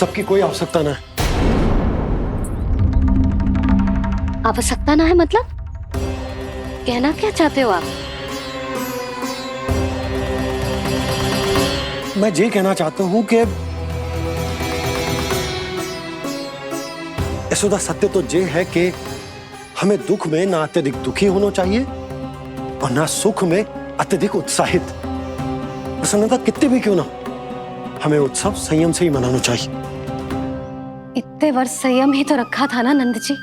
सबकी कोई आवश्यकता ना है। आवश्यकता ना है मतलब? कहना क्या चाहते हो आप? मैं ये कहना चाहता हूं कि यशोदा, सत्य तो ये है कि हमें दुख में ना अत्यधिक दुखी होना चाहिए और ना सुख में अत्यधिक उत्साहित। प्रसन्नता कितनी भी क्यों ना, हमें उत्सव संयम से ही मनाना चाहिए। इतने वर्ष संयम ही तो रखा था ना नंद जी।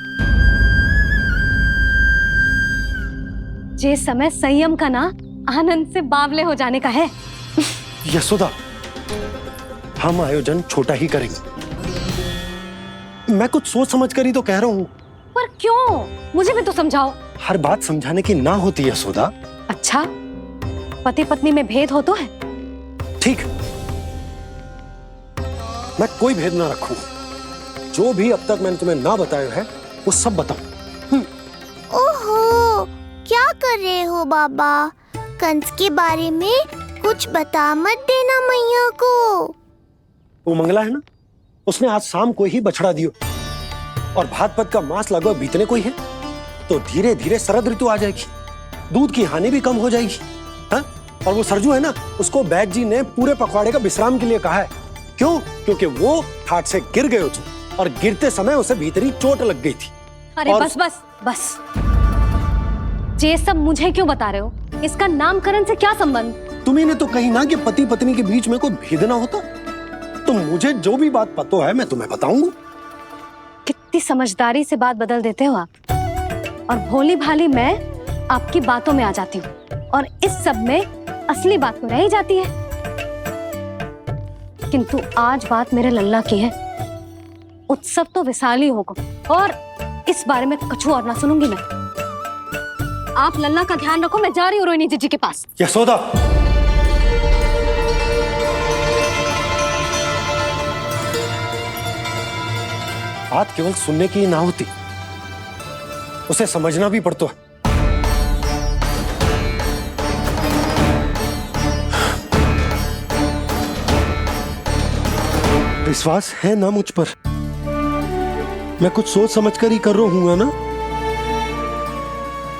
ये समय संयम का ना आनंद से बावले हो जाने का है। यशोदा, हम आयोजन छोटा ही करेंगे। मैं कुछ सोच समझ कर ही तो कह रहा हूं। पर क्यों? मुझे भी तो समझाओ। हर बात समझाने की ना होती यशोदा। अच्छा, पति पत्नी में भेद हो तो है? ठीक, मैं कोई भेद ना रखूं। जो भी अब तक मैंने तुम्हें ना बताया है वो सब बताऊं। ओहो, क्या कर रहे हो बाबा? कंस के बारे में कुछ बता मत देना मैया को। वो मंगला है ना, उसने आज शाम को ही बछड़ा दियो और भाद्रपद का मास लगभग बीतने को ही है, तो धीरे धीरे शरद ऋतु आ जाएगी, दूध की हानि भी कम हो जाएगी। हाँ? और वो सरजू है ना, उसको बैग जी ने पूरे पखवाड़े का विश्राम के लिए कहा है। क्यों? क्योंकि वो ठाट से गिर गए थे और गिरते समय उसे भीतरी चोट लग गई थी। अरे बस बस बस, ये सब मुझे क्यों बता रहे हो? इसका नामकरण से क्या संबंध? तुम्ही ने तो कही ना कि पति पत्नी के बीच में कोई भेद ना होता। तो मुझे जो भी बात पता है मैं तुम्हें बताऊंगा। कितनी समझदारी से बात बदल देते हो आप, और भोली भाली मैं आपकी बातों में आ जाती हूँ और इस सब में असली बात तो रह ही जाती है। किंतु आज बात मेरे लल्ला की है। उत्सव तो विशाल ही होगा और इस बारे में कछु और ना सुनूंगी मैं। आप लल्ला का ध्यान रखो, मैं जा रही हूँ रोहिणी जीजी के पास। यशोदा, बात केवल सुनने की ना होती, उसे समझना भी पड़ता है। विश्वास है ना मुझ पर? मैं कुछ सोच समझ कर ही कर रहा हूँ ना।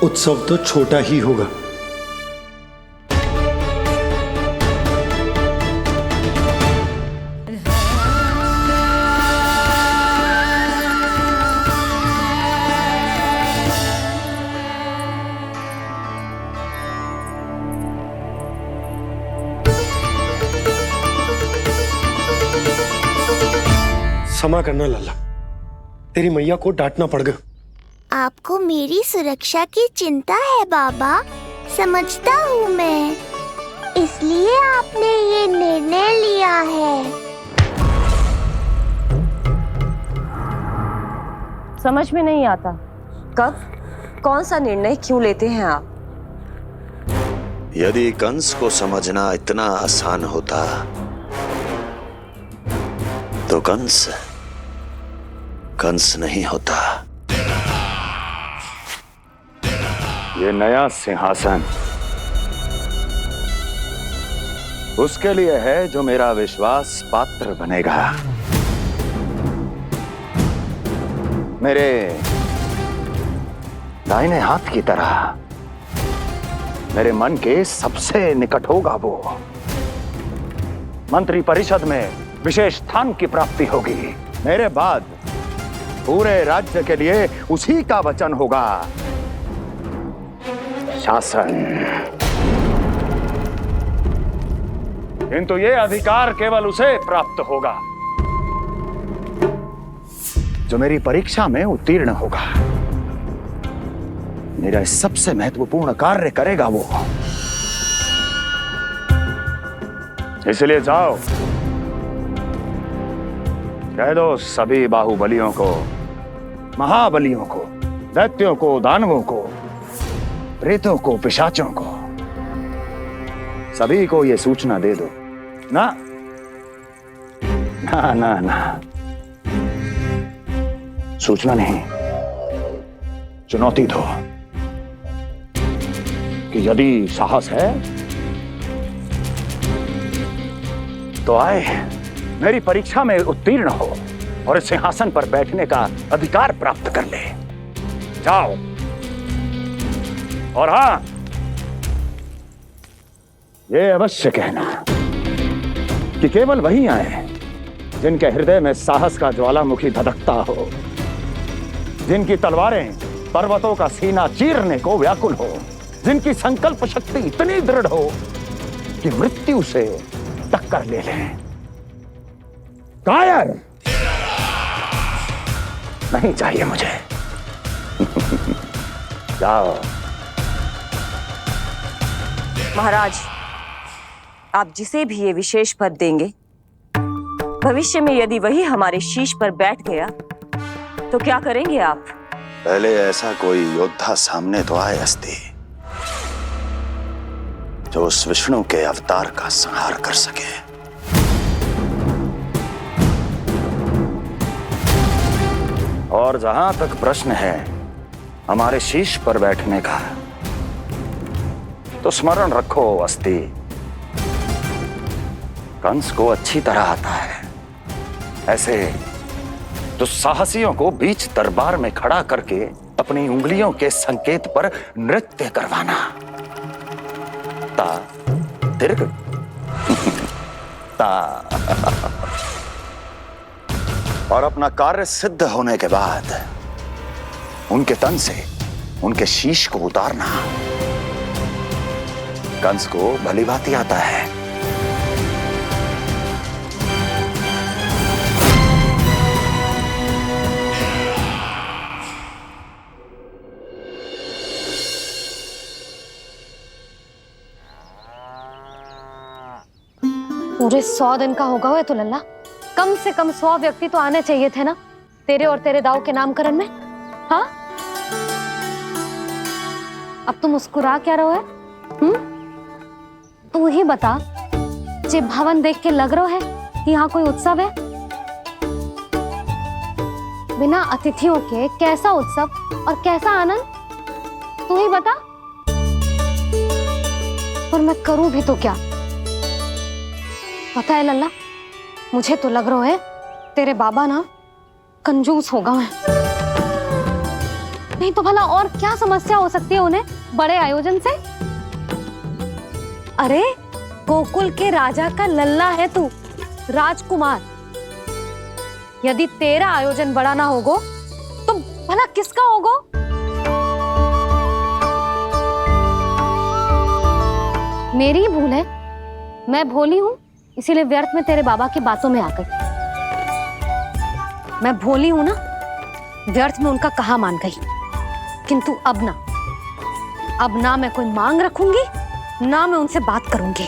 उत्सव तो छोटा ही होगा। क्षमा करना लल्ला, तेरी मैया को डांटना पड़ गया। आपको मेरी सुरक्षा की चिंता है बाबा, समझता हूँ मैं, इसलिए आपने ये निर्णय लिया है। समझ में नहीं आता, कब कौन सा निर्णय क्यों लेते हैं आप? यदि कंस को समझना इतना आसान होता तो कंस नहीं होता। ये नया सिंहासन उसके लिए है जो मेरा विश्वास पात्र बनेगा। मेरे दाहिने हाथ की तरह मेरे मन के सबसे निकट होगा वो। मंत्री परिषद में विशेष स्थान की प्राप्ति होगी। मेरे बाद पूरे राज्य के लिए उसी का वचन होगा। शासन। किंतु ये अधिकार केवल उसे प्राप्त होगा जो मेरी परीक्षा में उत्तीर्ण होगा। मेरा सबसे महत्वपूर्ण कार्य करेगा वो। इसलिए जाओ, कह दो सभी बाहुबलियों को, महाबलियों को, दैत्यों को, दानवों को, प्रेतों को, पिशाचों को, सभी को यह सूचना दे दो ना ना ना ना, सूचना नहीं, चुनौती दो कि यदि साहस है तो आए मेरी परीक्षा में उत्तीर्ण हो और इस सिंहासन पर बैठने का अधिकार प्राप्त कर ले। जाओ। और हां, ये अवश्य कहना कि केवल वही आए जिनके हृदय में साहस का ज्वालामुखी धधकता हो, जिनकी तलवारें पर्वतों का सीना चीरने को व्याकुल हो, जिनकी संकल्प शक्ति इतनी दृढ़ हो कि मृत्यु से टक्कर ले लें। कायर नहीं चाहिए मुझे। जाओ। महाराज, आप जिसे भी ये विशेष पद देंगे, भविष्य में यदि वही हमारे शीश पर बैठ गया तो क्या करेंगे आप? पहले ऐसा कोई योद्धा सामने तो आए अस्ति, जो उस विष्णु के अवतार का संहार कर सके। और जहां तक प्रश्न है हमारे शीश पर बैठने का, तो स्मरण रखो अस्ति, कंस को अच्छी तरह आता है ऐसे दुस्साहसियों को बीच दरबार में खड़ा करके अपनी उंगलियों के संकेत पर नृत्य करवाना। ता दीर्घ ता और अपना कार्य सिद्ध होने के बाद उनके तन से उनके शीश को उतारना। कंस को भली भांति आता है। पूरे 100 दिन का होगा हुआ तो लल्ला, कम से कम 100 व्यक्ति तो आने चाहिए थे ना तेरे और तेरे दाऊ के नामकरण में। हाँ, अब तुम मुस्कुरा क्या रहो है? तू ही बता, जे भवन देख के लग रहा है कि यहाँ कोई उत्सव है? बिना अतिथियों के कैसा उत्सव और कैसा आनंद, तू ही बता। पर मैं करूं भी तो क्या? पता है लल्ला, मुझे तो लग रहा है तेरे बाबा ना कंजूस होगा है। नहीं तो भला और क्या समस्या हो सकती है उन्हें बड़े आयोजन से? अरे गोकुल के राजा का लल्ला है तू, राजकुमार। यदि तेरा आयोजन बड़ा ना होगो तो भला किसका होगो? मेरी भूल है, मैं भोली हूं, इसीलिए व्यर्थ में तेरे बाबा की बातों में आ गई। मैं भोली हूं ना, व्यर्थ में उनका कहा मान गई। किंतु अब ना मैं कोई मांग रखूंगी, ना मैं उनसे बात करूंगी।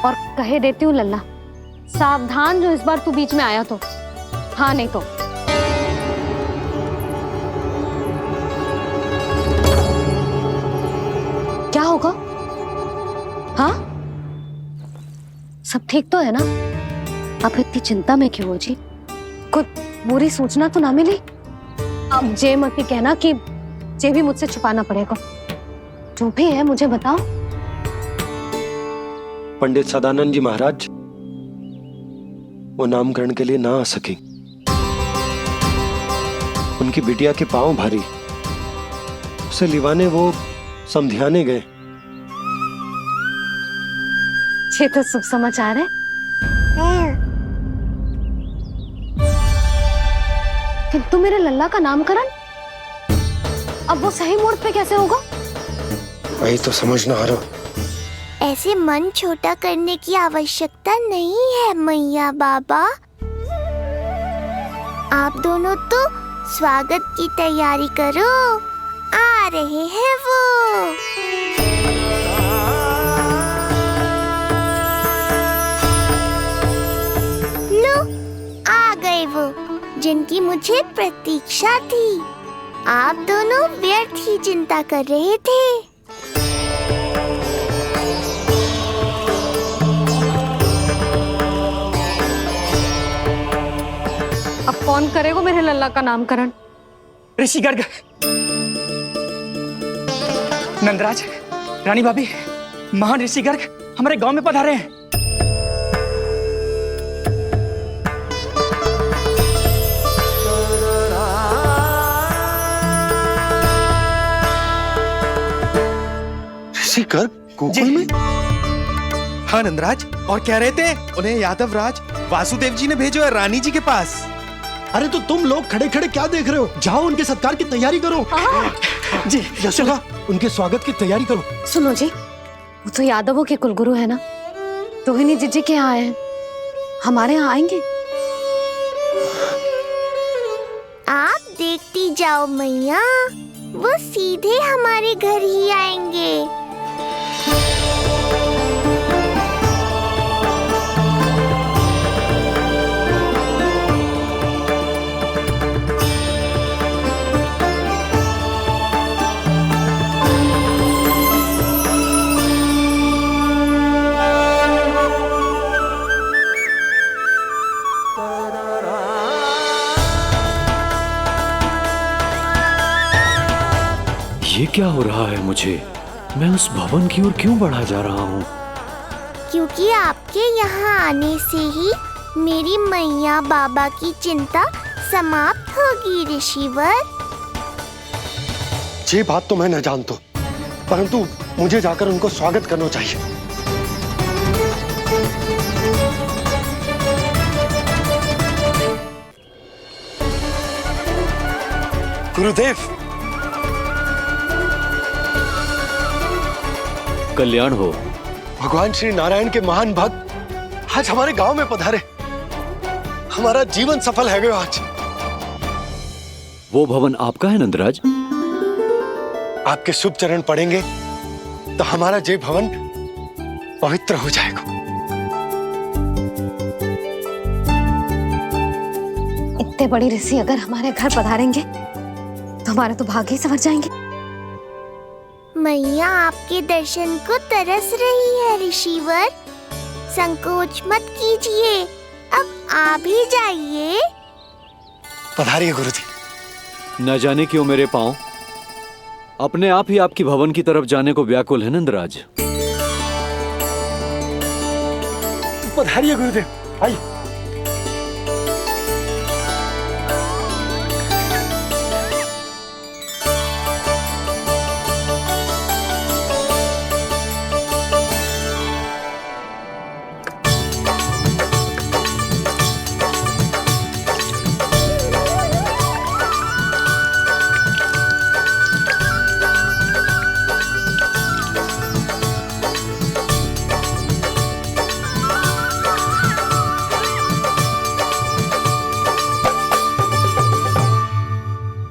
और कहे देती हूँ लल्ला, सावधान जो इस बार तू बीच में आया तो। हाँ नहीं तो क्या होगा? हाँ, सब ठीक तो है ना? आप इतनी चिंता में क्यों हो जी? कुछ बुरी सूचना तो ना मिली? अब जे मत ही कहना कि जे भी मुझसे छुपाना पड़ेगा। जो भी है मुझे बताओ। पंडित सदानंद जी महाराज वो नामकरण के लिए ना आ सके। उनकी बिटिया के पांव भारी, उसे लिवाने वो समधियाने गए। ये तो शुभ समाचार है। किंतु मेरे लल्ला का नामकरण अब वो सही मुहूर्त पे कैसे होगा? वही तो समझ ना आ रहा। ऐसे मन छोटा करने की आवश्यकता नहीं है मैया बाबा। आप दोनों तो स्वागत की तैयारी करो, आ रहे हैं वो। लो, आ गए वो जिनकी मुझे प्रतीक्षा थी। आप दोनों व्यर्थ ही चिंता कर रहे थे। अब कौन करेगा मेरे लल्ला का नामकरण? ऋषि गर्ग, नंदराज, रानी भाभी, महान ऋषि गर्ग हमारे गांव में पधारे हैं। वापसी कर गोकुल में? हाँ नंदराज, और कह रहे थे उन्हें यादव राज वासुदेव जी ने भेजो है रानी जी के पास। अरे तो तुम लोग खड़े खड़े क्या देख रहे हो? जाओ उनके सत्कार की तैयारी करो। जी यशोदा, उनके स्वागत की तैयारी करो। सुनो जी, वो तो यादवों के कुलगुरु है ना, रोहिणी जीजी के यहाँ आए हैं, हमारे यहाँ आएंगे। आप देखती जाओ मैया, वो सीधे हमारे घर ही आएंगे। ये क्या हो रहा है मुझे? मैं उस भवन की ओर क्यों बढ़ा जा रहा हूँ? क्योंकि आपके यहाँ आने से ही मेरी मैया बाबा की चिंता समाप्त होगी ऋषिवर। ये बात तो मैं न जानता, परंतु मुझे जाकर उनको स्वागत करना चाहिए। गुरुदेव, कल्याण हो। भगवान श्री नारायण के महान भक्त आज हमारे गांव में पधारे। हमारा जीवन सफल है गयो आज। वो भवन आपका है नंदराज? आपके शुभ चरण पड़ेंगे तो हमारा जय भवन पवित्र हो जाएगा। इतने बड़ी ऋषि अगर हमारे घर पधारेंगे तो हमारे तो भाग्य ही संवर जाएंगे। मैया आपके दर्शन को तरस रही है ऋषिवर, संकोच मत कीजिए, अब आप ही जाइए। पधारिए गुरुजी। न जाने क्यों मेरे पांव अपने आप ही आपकी भवन की तरफ जाने को व्याकुल है नंदराज। पधारिए गुरुदेव, आइए।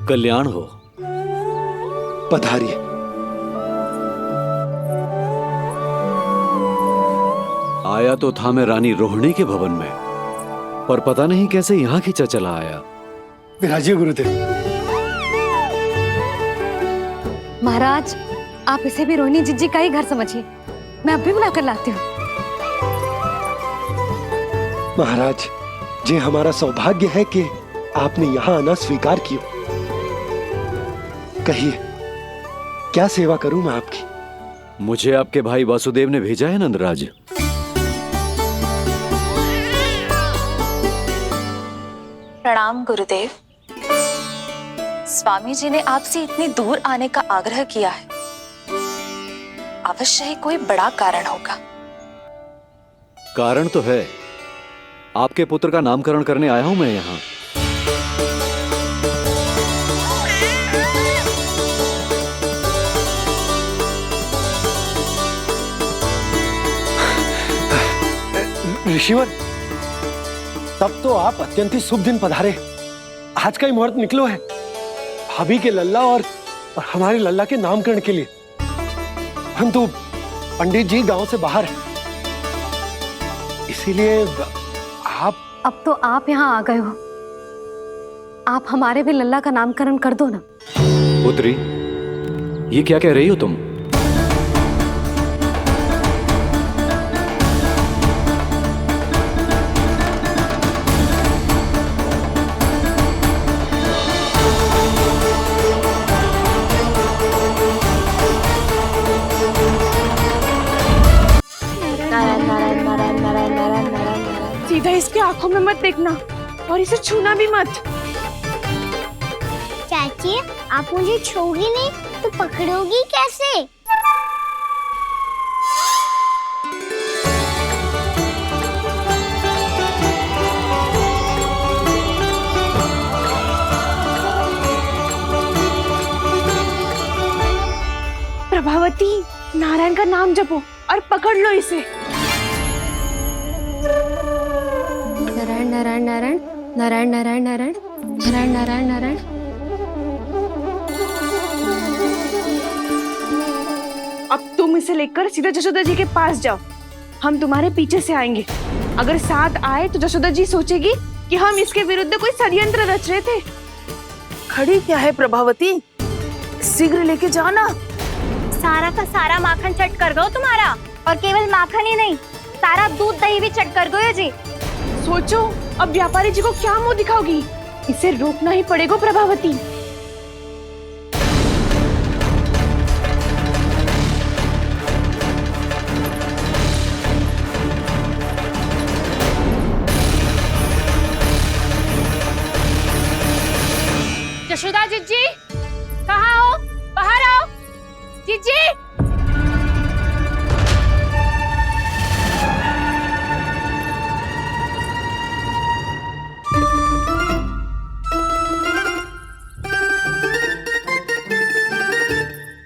कल्याण हो। पधारिए। आया तो था मैं रानी रोहिणी के भवन में, पर पता नहीं कैसे यहाँ खींचा चला आया। विराजिए गुरुदेव। महाराज, आप इसे भी रोहिणी जीजी का ही घर समझिए, मैं अब भी बुला कर लाती हूँ। महाराज, ये हमारा सौभाग्य है कि आपने यहाँ आना स्वीकार किया। कहिए, क्या सेवा करूं मैं आपकी? मुझे आपके भाई वासुदेव ने भेजा है नंदराज। प्रणाम गुरुदेव। स्वामी जी ने आपसे इतनी दूर आने का आग्रह किया है, अवश्य ही कोई बड़ा कारण होगा। कारण तो है, आपके पुत्र का नामकरण करने आया हूं मैं यहाँ। ऋषिवर, तब तो आप अत्यंत ही शुभ दिन पधारे। आज का ही मुहूर्त निकलो है भाभी के लल्ला और हमारे लल्ला के नामकरण के लिए। परंतु पंडित जी गांव से बाहर हैं, इसीलिए आप। अब तो आप यहाँ आ गए हो, आप हमारे भी लल्ला का नामकरण कर दो ना। पुत्री, ये क्या कह रही हो तुम? सीधा इसके आंखों में मत देखना और इसे छूना भी मत। चाची, आप मुझे छोगी नहीं तो पकड़ोगी कैसे? प्रभावती, नारायण का नाम जपो और पकड़ लो इसे। नारायण नारायण नारायण नारायण नारायण नारायण नारायण नारायण नारायण। अब तुम इसे लेकर सीधा जशोदा जी के पास जाओ, हम तुम्हारे पीछे से आएंगे। अगर साथ आए तो जशोदा जी सोचेगी कि हम इसके विरुद्ध कोई षड्यंत्र रच रहे थे। खड़ी क्या है प्रभावती, शीघ्र लेके जाना। सारा का सारा माखन चट कर गयो तुम्हारा, और केवल माखन ही नहीं, सारा दूध दही भी चट कर गयो जी। सोचो अब व्यापारी जी को क्या मुंह दिखाओगी, इसे रोकना ही पड़ेगा प्रभावती। जशोदा जीजी, कहाँ हो? बाहर आओ जीजी।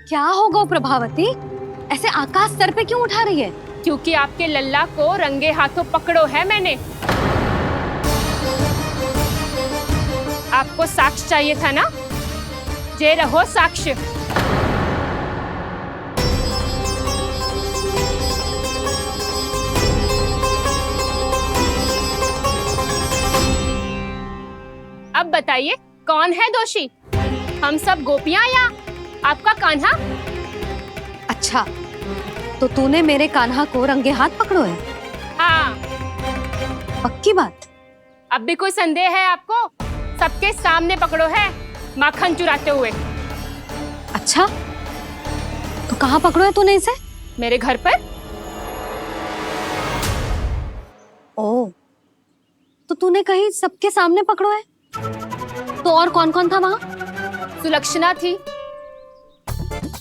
क्या होगा प्रभावती, ऐसे आकाश सर पे क्यों उठा रही है? क्योंकि आपके लल्ला को रंगे हाथों पकड़ो है मैंने। आपको साक्ष्य चाहिए था ना, जे रहो साक्ष्य। अब बताइए कौन है दोषी, हम सब गोपियां या आपका कान्हा? अच्छा, तो तूने मेरे कान्हा को रंगे हाथ पकड़ो है? हाँ। पक्की बात? अब भी कोई संदेह है आपको? सबके सामने पकड़ो है, माखन चुराते हुए। अच्छा, तो कहाँ पकड़ो है तूने इसे? मेरे घर पर। ओ, तो तूने कहीं सबके सामने पकड़ो है? तो और कौन कौन था वहाँ? सुलक्षणा थी।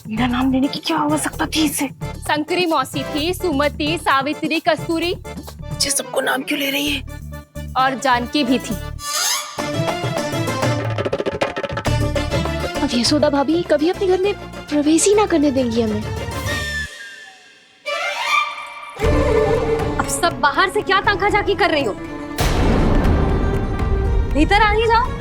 मेरा नाम लेने की क्या आवश्यकता थी इसे? शंकरी मौसी थी, सुमति, सावित्री, कस्तूरी। ये सबको नाम क्यों ले रही है? और जानकी भी थी। अब यशोदा भाभी कभी अपने घर में प्रवेश ही ना करने देंगी हमें। अब सब बाहर से क्या ताका झाकी कर रही हो? भीतर आ ही जाओ।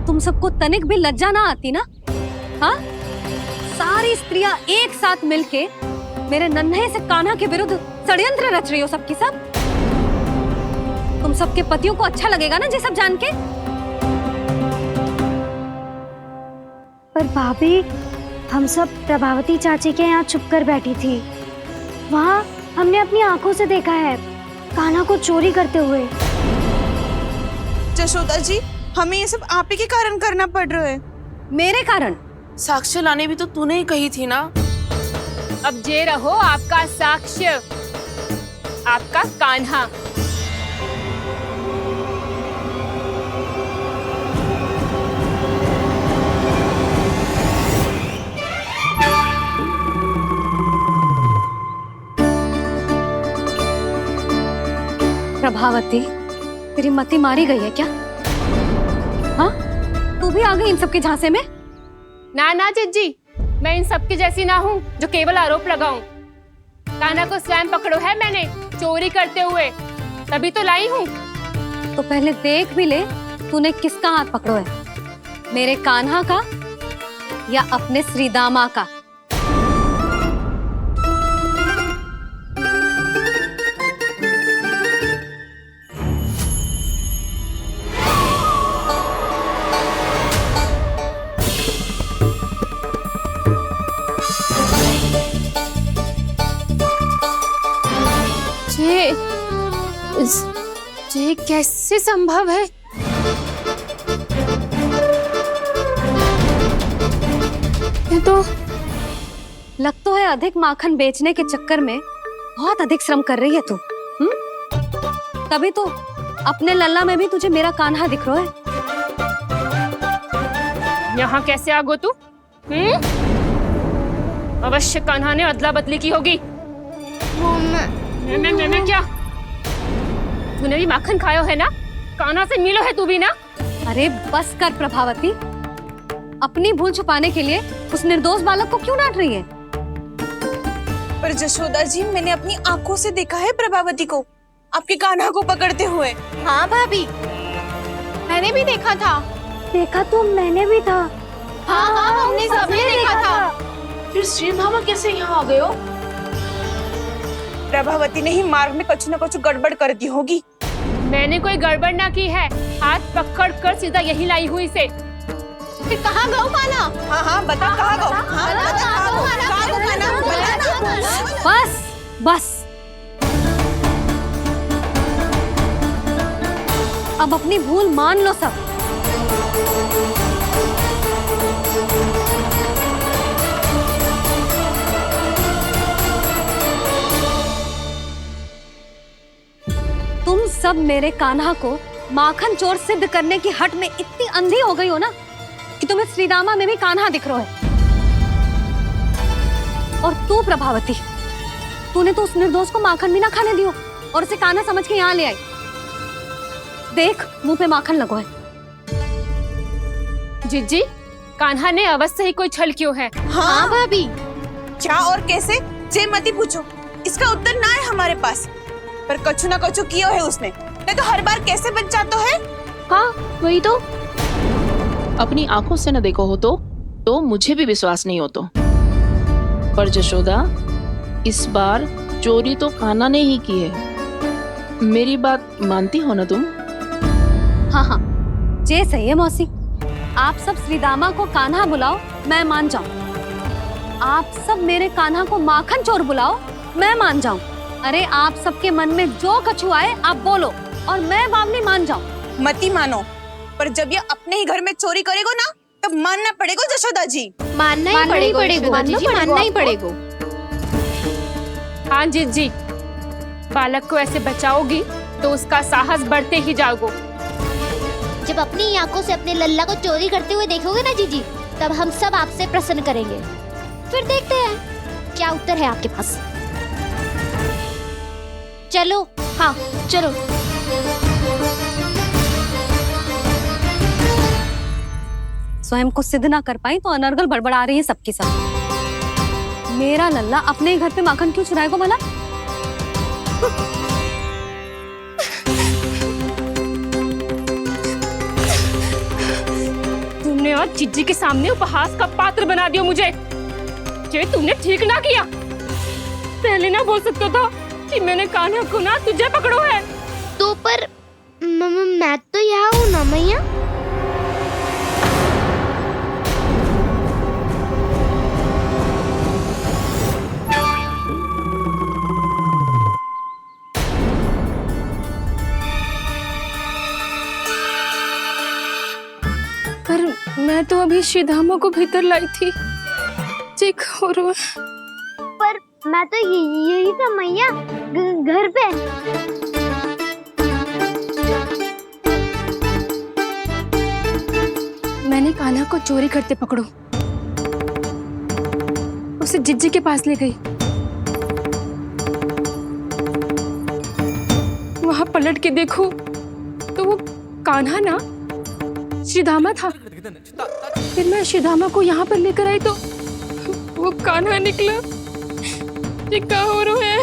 तुम सबको तनिक भी लज्जा ना आती ना? हाँ, सारी स्त्रियां एक साथ मिलके मेरे नन्हे से कान्हा के विरुद्ध षड्यंत्र रच रही हो सबकी सब। तुम सबके पतियों को अच्छा लगेगा ना ये सब जान के? पर भाभी, हम सब प्रभावती चाची के यहाँ छुप कर बैठी थी। वहाँ हमने अपनी आंखों से देखा है कान्हा को चोरी करते हुए। जशोदा जी, हमें ये सब आप ही के कारण करना पड़ रहा है। मेरे कारण? साक्ष्य लाने भी तो तूने ही कही थी ना। अब जे रहो आपका साक्ष्य, आपका कान्हा। प्रभावती, तेरी मति मारी गई है क्या? हाँ, तू भी आ गई इन सबके झांसे में? ना ना जिज्जी, मैं इन सबकी जैसी ना हूँ जो केवल आरोप लगाऊं। कान्हा को स्वयं पकड़ो है मैंने चोरी करते हुए, तभी तो लाई हूँ। तो पहले देख भी ले तूने किसका हाथ पकड़ो है, मेरे कान्हा का या अपने श्रीदामा का? ये कैसे संभव है? ये तो लग तो है अधिक माखन बेचने के चक्कर में बहुत अधिक श्रम कर रही है तू। तभी तो अपने लल्ला में भी तुझे मेरा कान्हा दिख रहा है। यहाँ कैसे आ गो तू? अवश्य कान्हा ने अदला बदली की होगी। मैं क्या? तूने भी माखन खायो है ना? कान्हा से मिलो है तू भी ना? अरे बस कर प्रभावती, अपनी भूल छुपाने के लिए उस निर्दोष बालक को क्यों डांट रही है? पर जशोदा जी, मैंने अपनी आंखों से देखा है प्रभावती को आपके कान्हा को पकड़ते हुए। हाँ भाभी, मैंने भी देखा था। देखा तो मैंने भी था। हाँ हाँ, हमने सबने देखा था। फिर श्रीधामा कैसे यहाँ आ गए हो? प्रभावती ने ही मार्ग में कुछ न कुछ गड़बड़ कर दी होगी। मैंने कोई गड़बड़ ना की है, हाथ पकड़ कर सीधा यही लाई हुई से। फिर कहाँ गौ कान्हा? हाँ हाँ, बता कहाँ गौ? हाँ बता कहाँ गौ कान्हा? बस बस, अब अपनी भूल मान लो सब। तुम सब मेरे कान्हा को माखन चोर सिद्ध करने की हट में इतनी अंधी हो गई हो ना कि तुम्हें श्रीदामा में भी कान्हा दिख रहा है। और तू प्रभावती, तूने तो उस निर्दोष को माखन भी ना खाने दियो और उसे कान्हा समझ के यहाँ ले आई। देख, मुंह पे माखन लगो है। जीजी, कान्हा ने अवश्य ही कोई छल क्यों है। हाँ भाभी, क्या और कैसे जे मती पूछो, इसका उत्तर ना है हमारे पास। पर कछु ना कछु कियो है उसने, नहीं तो हर बार कैसे बच जाता है। हाँ वही तो, अपनी आंखों से न देखो हो तो मुझे भी विश्वास नहीं हो तो। पर जशोदा, इस बार चोरी तो कान्हा ने ही की है। मेरी बात मानती हो ना तुम? हाँ हाँ, जे सही है मौसी। आप सब श्रीदामा को कान्हा बुलाओ, मैं मान जाऊं। आप सब मेरे कान्हा को माखन चोर बुलाओ, मैं मान जाऊं। अरे आप सबके मन में जो कछु आए आप बोलो और मैं बावली मान जाऊं। मती मानो, पर जब ये अपने ही घर में चोरी करेगो ना, तब मानना पड़ेगा जशोदा जी। मानना ही पड़ेगा, मानना ही पड़ेगा। हाँ जीजी, बालक को ऐसे बचाओगी तो उसका साहस बढ़ते ही जाओगे। जब अपनी आंखों से अपने लल्ला को चोरी करते हुए देखोगे ना जीजी, तब हम सब आपसे प्रसन्न करेंगे। फिर देखते हैं क्या उत्तर है आपके पास। चलो, हाँ चलो। स्वयं को सिद्ध ना कर पाई तो अनर्गल बड़बड़ा रही है सबके साथ। मेरा लल्ला अपने ही घर पे माखन क्यों चुराएगा भला? तुमने आज जीजी के सामने उपहास का पात्र बना दिया मुझे। ये तुमने ठीक ना किया। पहले ना बोल सकता था कि मैंने कान्हा को ना तुझे पकड़ो है। तो पर मैं तो यहाँ हूँ ना मैया। पर मैं तो अभी श्रीधामा को भीतर लाई थी। चेक हो रहा है। पर मैं तो यही था मैया, घर पे। मैंने कान्हा को चोरी करते पकड़ो, उसे जिज्जी के पास ले गई। वहां पलट के देखो तो वो कान्हा ना श्रीधामा था। फिर मैं श्रीधामा को यहाँ पर लेकर आई तो वो कान्हा निकला। ये क्या हो रहा है?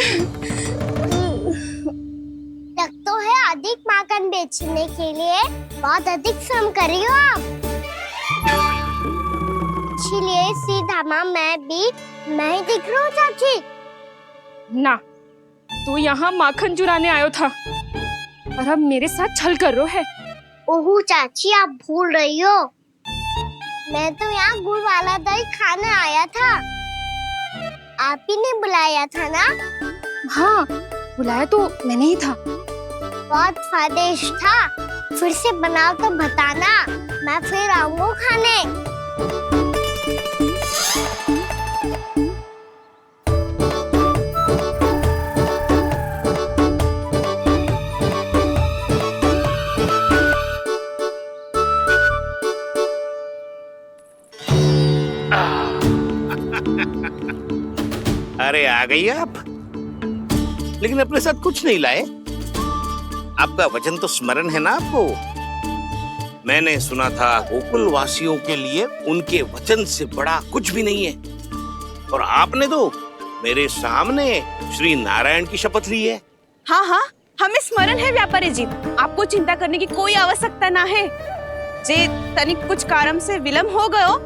लगता है अधिक माखन बेचने के लिए बहुत अधिक श्रम कर रही हो आप। इसलिए श्रीधामा मैं ही दिख रहा हूँ चाची। ना, तू यहाँ माखन चुराने आयो था और अब मेरे साथ छल कर रो है। ओह चाची, आप भूल रही हो, मैं तो यहाँ गुड़ वाला दही खाने आया था। आप ही ने बुलाया था ना? हाँ, बुलाया तो मैंने ही था। बहुत स्वादिष्ट था। फिर से बनाओ तो बताना, मैं फिर आऊंगा खाने। अरे आ गई आप, लेकिन अपने साथ कुछ नहीं लाए। आपका वचन तो स्मरण है ना आपको? मैंने सुना था गोकुल वासियों के लिए उनके वचन से बड़ा कुछ भी नहीं है, और आपने तो मेरे सामने श्री नारायण की शपथ ली है। हाँ हाँ, हमें स्मरण है व्यापारी जी, आपको चिंता करने की कोई आवश्यकता ना है। जे तनिक कुछ कारण से विलंब हो गयो,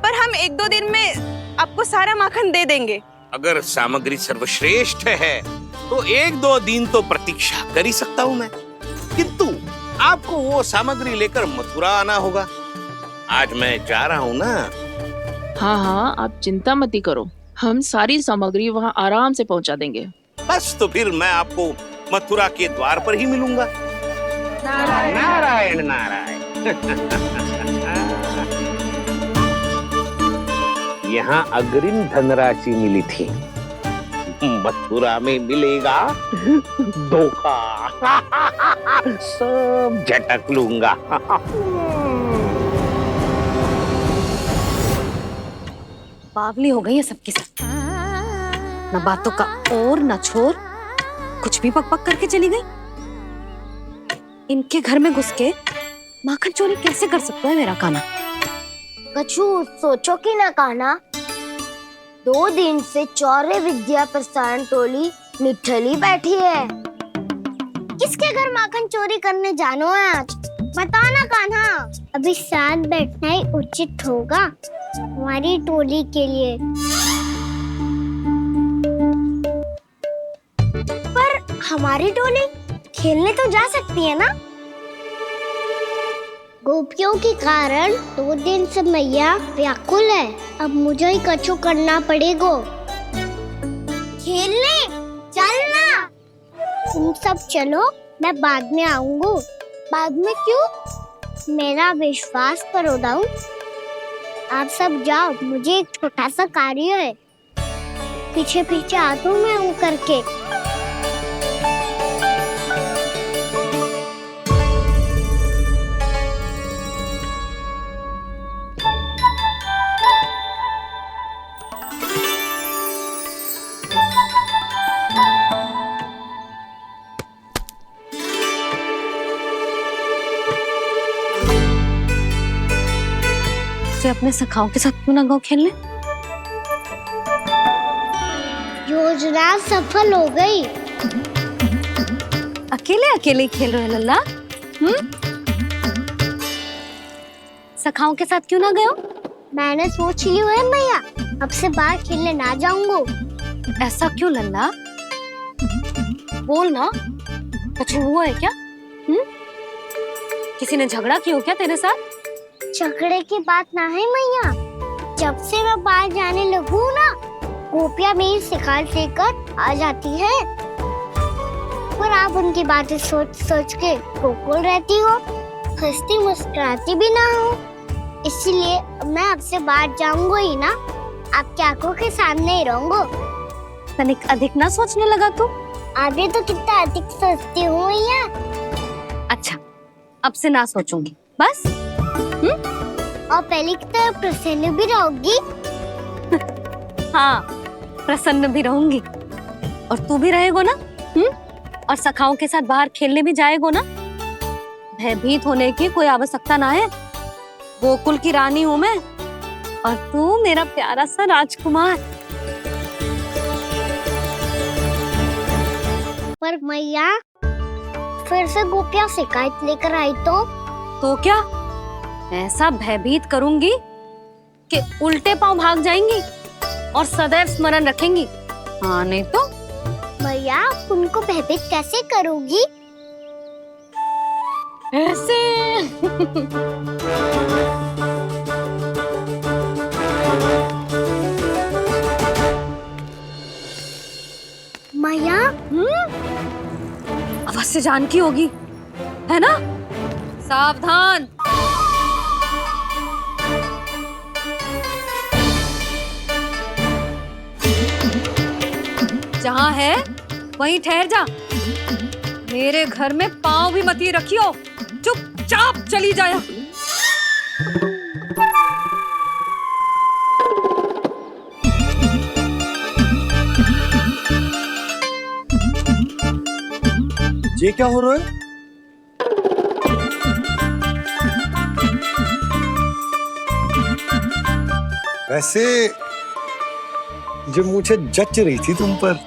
पर हम 1-2 दिन में आपको सारा माखन दे देंगे। अगर सामग्री सर्वश्रेष्ठ है तो 1-2 दिन तो प्रतीक्षा कर ही सकता हूँ मैं, किंतु आपको वो सामग्री लेकर मथुरा आना होगा। आज मैं जा रहा हूँ ना। हाँ हाँ, आप चिंता मत ही करो, हम सारी सामग्री वहाँ आराम से पहुँचा देंगे। बस तो फिर मैं आपको मथुरा के द्वार पर ही मिलूंगा। नारायण नारायण। यहाँ अग्रिम धनराशि मिली थी, मथुरा में मिलेगा धोखा। सब झटक लूंगा। बावली हो गई है सबकी सब, न बातों का और न छोर, कुछ भी पक पक करके चली गई। इनके घर में घुस के माखन चोरी कैसे कर सकता है मेरा कान्हा? कछु सोचो कि ना कान्हा, 2 दिन से चौर्य विद्या प्रसारण टोली निठली बैठी है। किसके घर माखन चोरी करने जानो है आज? बताओ ना कान्हा। अभी साथ बैठना ही उचित होगा हमारी टोली के लिए। पर हमारी टोली खेलने तो जा सकती है ना? गोपियों के कारण 2 दिन से मैया व्याकुल है, अब मुझे ही कछु करना पड़ेगा। खेलने चलना। तुम सब चलो, मैं बाद में आऊंगा। बाद में क्यों? मेरा विश्वास करो दाऊ। आप सब जाओ, मुझे एक छोटा सा कार्य है। पीछे पीछे आता हूँ मैं हूँ करके। अपने सखाओं के साथ क्यों ना गाँव खेलने? योजना सफल हो गई। अकेले अकेले खेल रहे लल्ला? सखाओं के साथ क्यों ना गए हो? मैंने सोच लिया है मैया, अब से बाहर खेलने ना जाऊंगा। ऐसा क्यों लल्ला? बोल ना, कुछ हुआ है क्या? किसी ने झगड़ा किया हो क्या तेरे साथ? झगड़े की बात ना है मैया, जब से मैं बाहर जाने लगू ना, गोपियां मेरी शिकार लेकर आ जाती है, पर आप उनकी बातें सोच सोच के गोकुल रहती हो, हंसती मुस्कुराती भी ना हो। इसलिए मैं आपसे बाहर जाऊंगा ही ना, आपकी आंखों के सामने ही रहूंगा। तनिक अधिक ना सोचने लगा तू? आगे तो कितना अधिक सोचती हूँ मैया। अच्छा, अब से ना सोचूंगी बस। और पहले की तरह प्रसन्न भी रहोगी? हाँ, प्रसन्न भी रहूंगी। और तू भी रहेगा ना? और सखाओं के साथ बाहर खेलने भी जाएगा ना? भयभीत होने की कोई आवश्यकता ना है। गोकुल की रानी हूँ मैं, और तू मेरा प्यारा सा राजकुमार। पर मैया, फिर से गोपियां शिकायत लेकर आई तो क्या? ऐसा भयभीत करूंगी कि उल्टे पांव भाग जाएंगी और सदैव स्मरण रखेंगी। हाँ नहीं तो? मैया, उनको भयभीत कैसे करोगी? ऐसे। मैया, अवश्य जानकी होगी, है ना? सावधान। जहाँ है वहीं ठहर जा। मेरे घर में पाँव भी मत ही रखियो, चुपचाप चली जाया। ये क्या हो रहा है? वैसे जो मुझे जच रही थी तुम पर,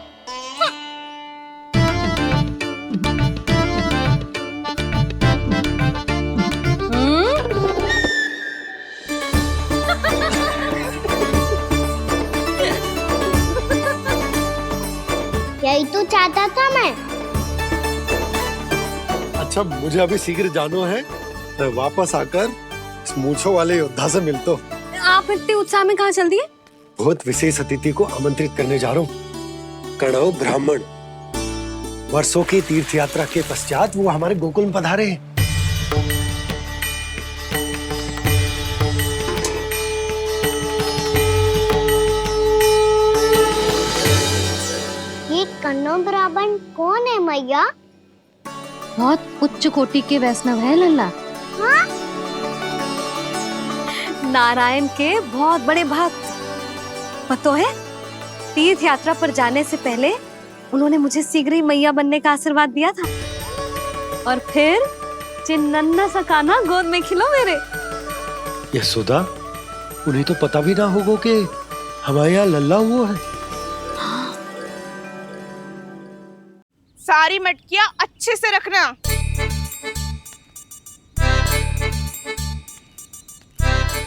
यही तो चाहता था मैं। अच्छा मुझे अभी शीघ्र जाना है, मैं वापस आकर इस मूंछों वाले योद्धा से मिलता हूँ। आप इतने उत्साह में कहाँ चल दिए? बहुत विशेष अतिथि को आमंत्रित करने जा रहा हूँ, कणव ब्राह्मण। वर्षों की तीर्थ यात्रा के पश्चात वो हमारे गोकुल में पधारे हैं। ये कन्नौ ब्राह्मण कौन है मैया? बहुत उच्च कोटि के वैष्णव है लल्ला। हाँ? नारायण के बहुत बड़े भक्त। पता है, तीर्थ यात्रा पर जाने से पहले उन्होंने मुझे शीघ्र ही मैया बनने का आशीर्वाद दिया था, और फिर चिन्नन्ना सा कान्हा गोद में खिलो मेरे। यशोदा, उन्हें तो पता भी ना होगा कि हमारे यहाँ लल्ला हुआ है। सारी मटकियां अच्छे से रखना।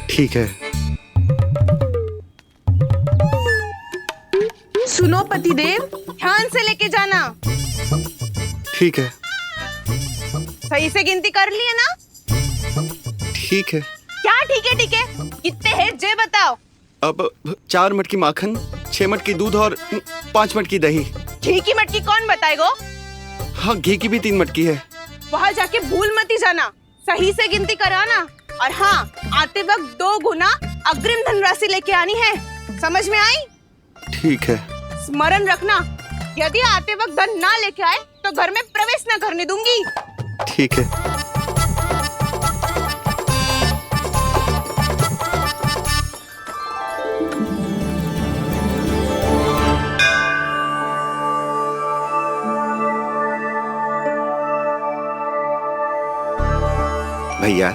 ठीक है। सुनो पतिदेव, ध्यान से लेके जाना। ठीक है। सही से गिनती कर लिए ना? ठीक है। क्या ठीक है? ठीक है, कितने हैं जे बताओ। अब 4 मटकी माखन, 6 मटकी दूध और 5 मटकी दही। घी की मटकी कौन बताएगा? हाँ, घी की भी 3 मटकी है। वहाँ जाके भूल मती जाना, सही से गिनती कराना। और हाँ, आते वक्त 2 गुना अग्रिम धनराशि लेके आनी है। समझ में आई? ठीक है। स्मरण रखना, यदि आते वक्त धन ना लेके आए तो घर में प्रवेश न करने दूंगी। ठीक है। भैया,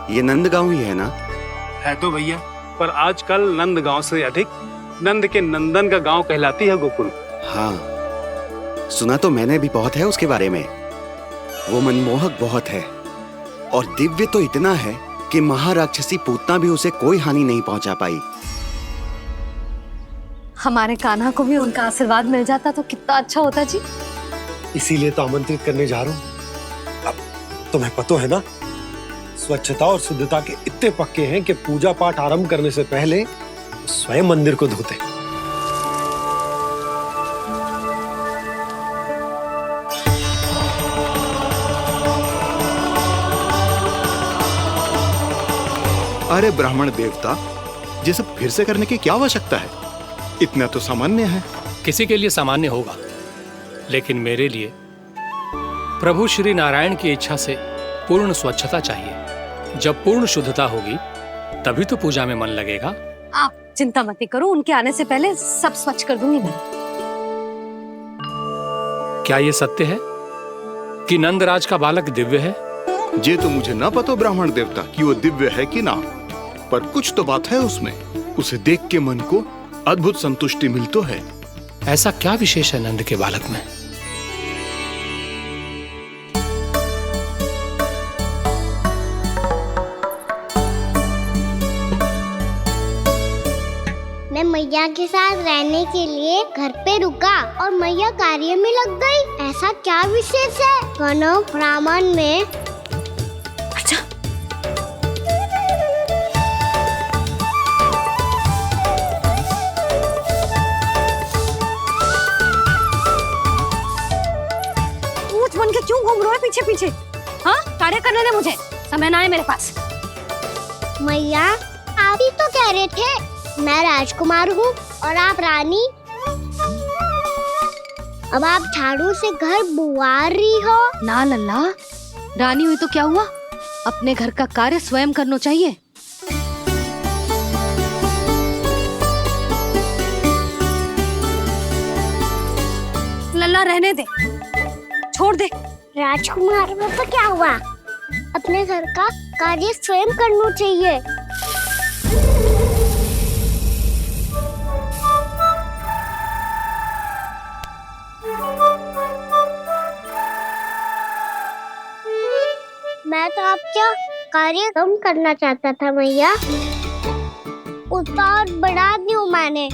ये नंदगांव ही है ना? है तो भैया, पर आजकल नंदगांव से अधिक नंद के नंदन का गांव कहलाती है गोकुल। हाँ, सुना तो मैंने भी बहुत है उसके बारे में। वो मनमोहक बहुत है और दिव्य तो इतना है कि महाराक्षसी पूतना भी उसे कोई हानि नहीं पहुंचा पाई। हमारे कान्हा को भी उनका आशीर्वाद मिल जाता तो कितना अच्छा होता जी। इसीलिए तो आमंत्रित करने जा रहा हूँ। अब तुम्हें पता है ना, स्वच्छता और शुद्धता के इतने पक्के हैं कि पूजा पाठ आरंभ करने से पहले स्वयं मंदिर को धोते। अरे ब्राह्मण देवता, ये सब फिर से करने की क्या आवश्यकता है? इतना तो सामान्य है। किसी के लिए सामान्य होगा, लेकिन मेरे लिए प्रभु श्री नारायण की इच्छा से पूर्ण स्वच्छता चाहिए। जब पूर्ण शुद्धता होगी तभी तो पूजा में मन लगेगा। आप चिंता मत करो, उनके आने से पहले सब स्वच्छ कर दूंगी मैं। क्या ये सत्य है कि नंदराज का बालक दिव्य है? ये तो मुझे ना पता ब्राह्मण देवता कि वो दिव्य है कि ना, पर कुछ तो बात है उसमें। उसे देख के मन को अद्भुत संतुष्टि मिलती है। ऐसा क्या विशेष है नंद के बालक में? मैं मैया के साथ रहने के लिए घर पे रुका और मैया कार्य में लग गई। ऐसा क्या विशेष है कन्नौ ब्राह्मण में? अच्छा, पूछ बन के क्यों घूम रहे हो पीछे पीछे? हाँ, कार्य करने दे मुझे, समय ना है मेरे पास। मैया, आप ही तो कह रहे थे मैं राजकुमार हूँ और आप रानी। अब आप झाड़ू से घर बुआ रही हो। ना लल्ला, रानी हुई तो क्या हुआ, अपने घर का कार्य स्वयं करना चाहिए। लल्ला रहने दे, छोड़ दे। राजकुमार में तो क्या हुआ, अपने घर का कार्य स्वयं करना चाहिए। शायद आपका कार्य कम करना चाहता था मैया। उसका और बढ़ा दूं मैंने।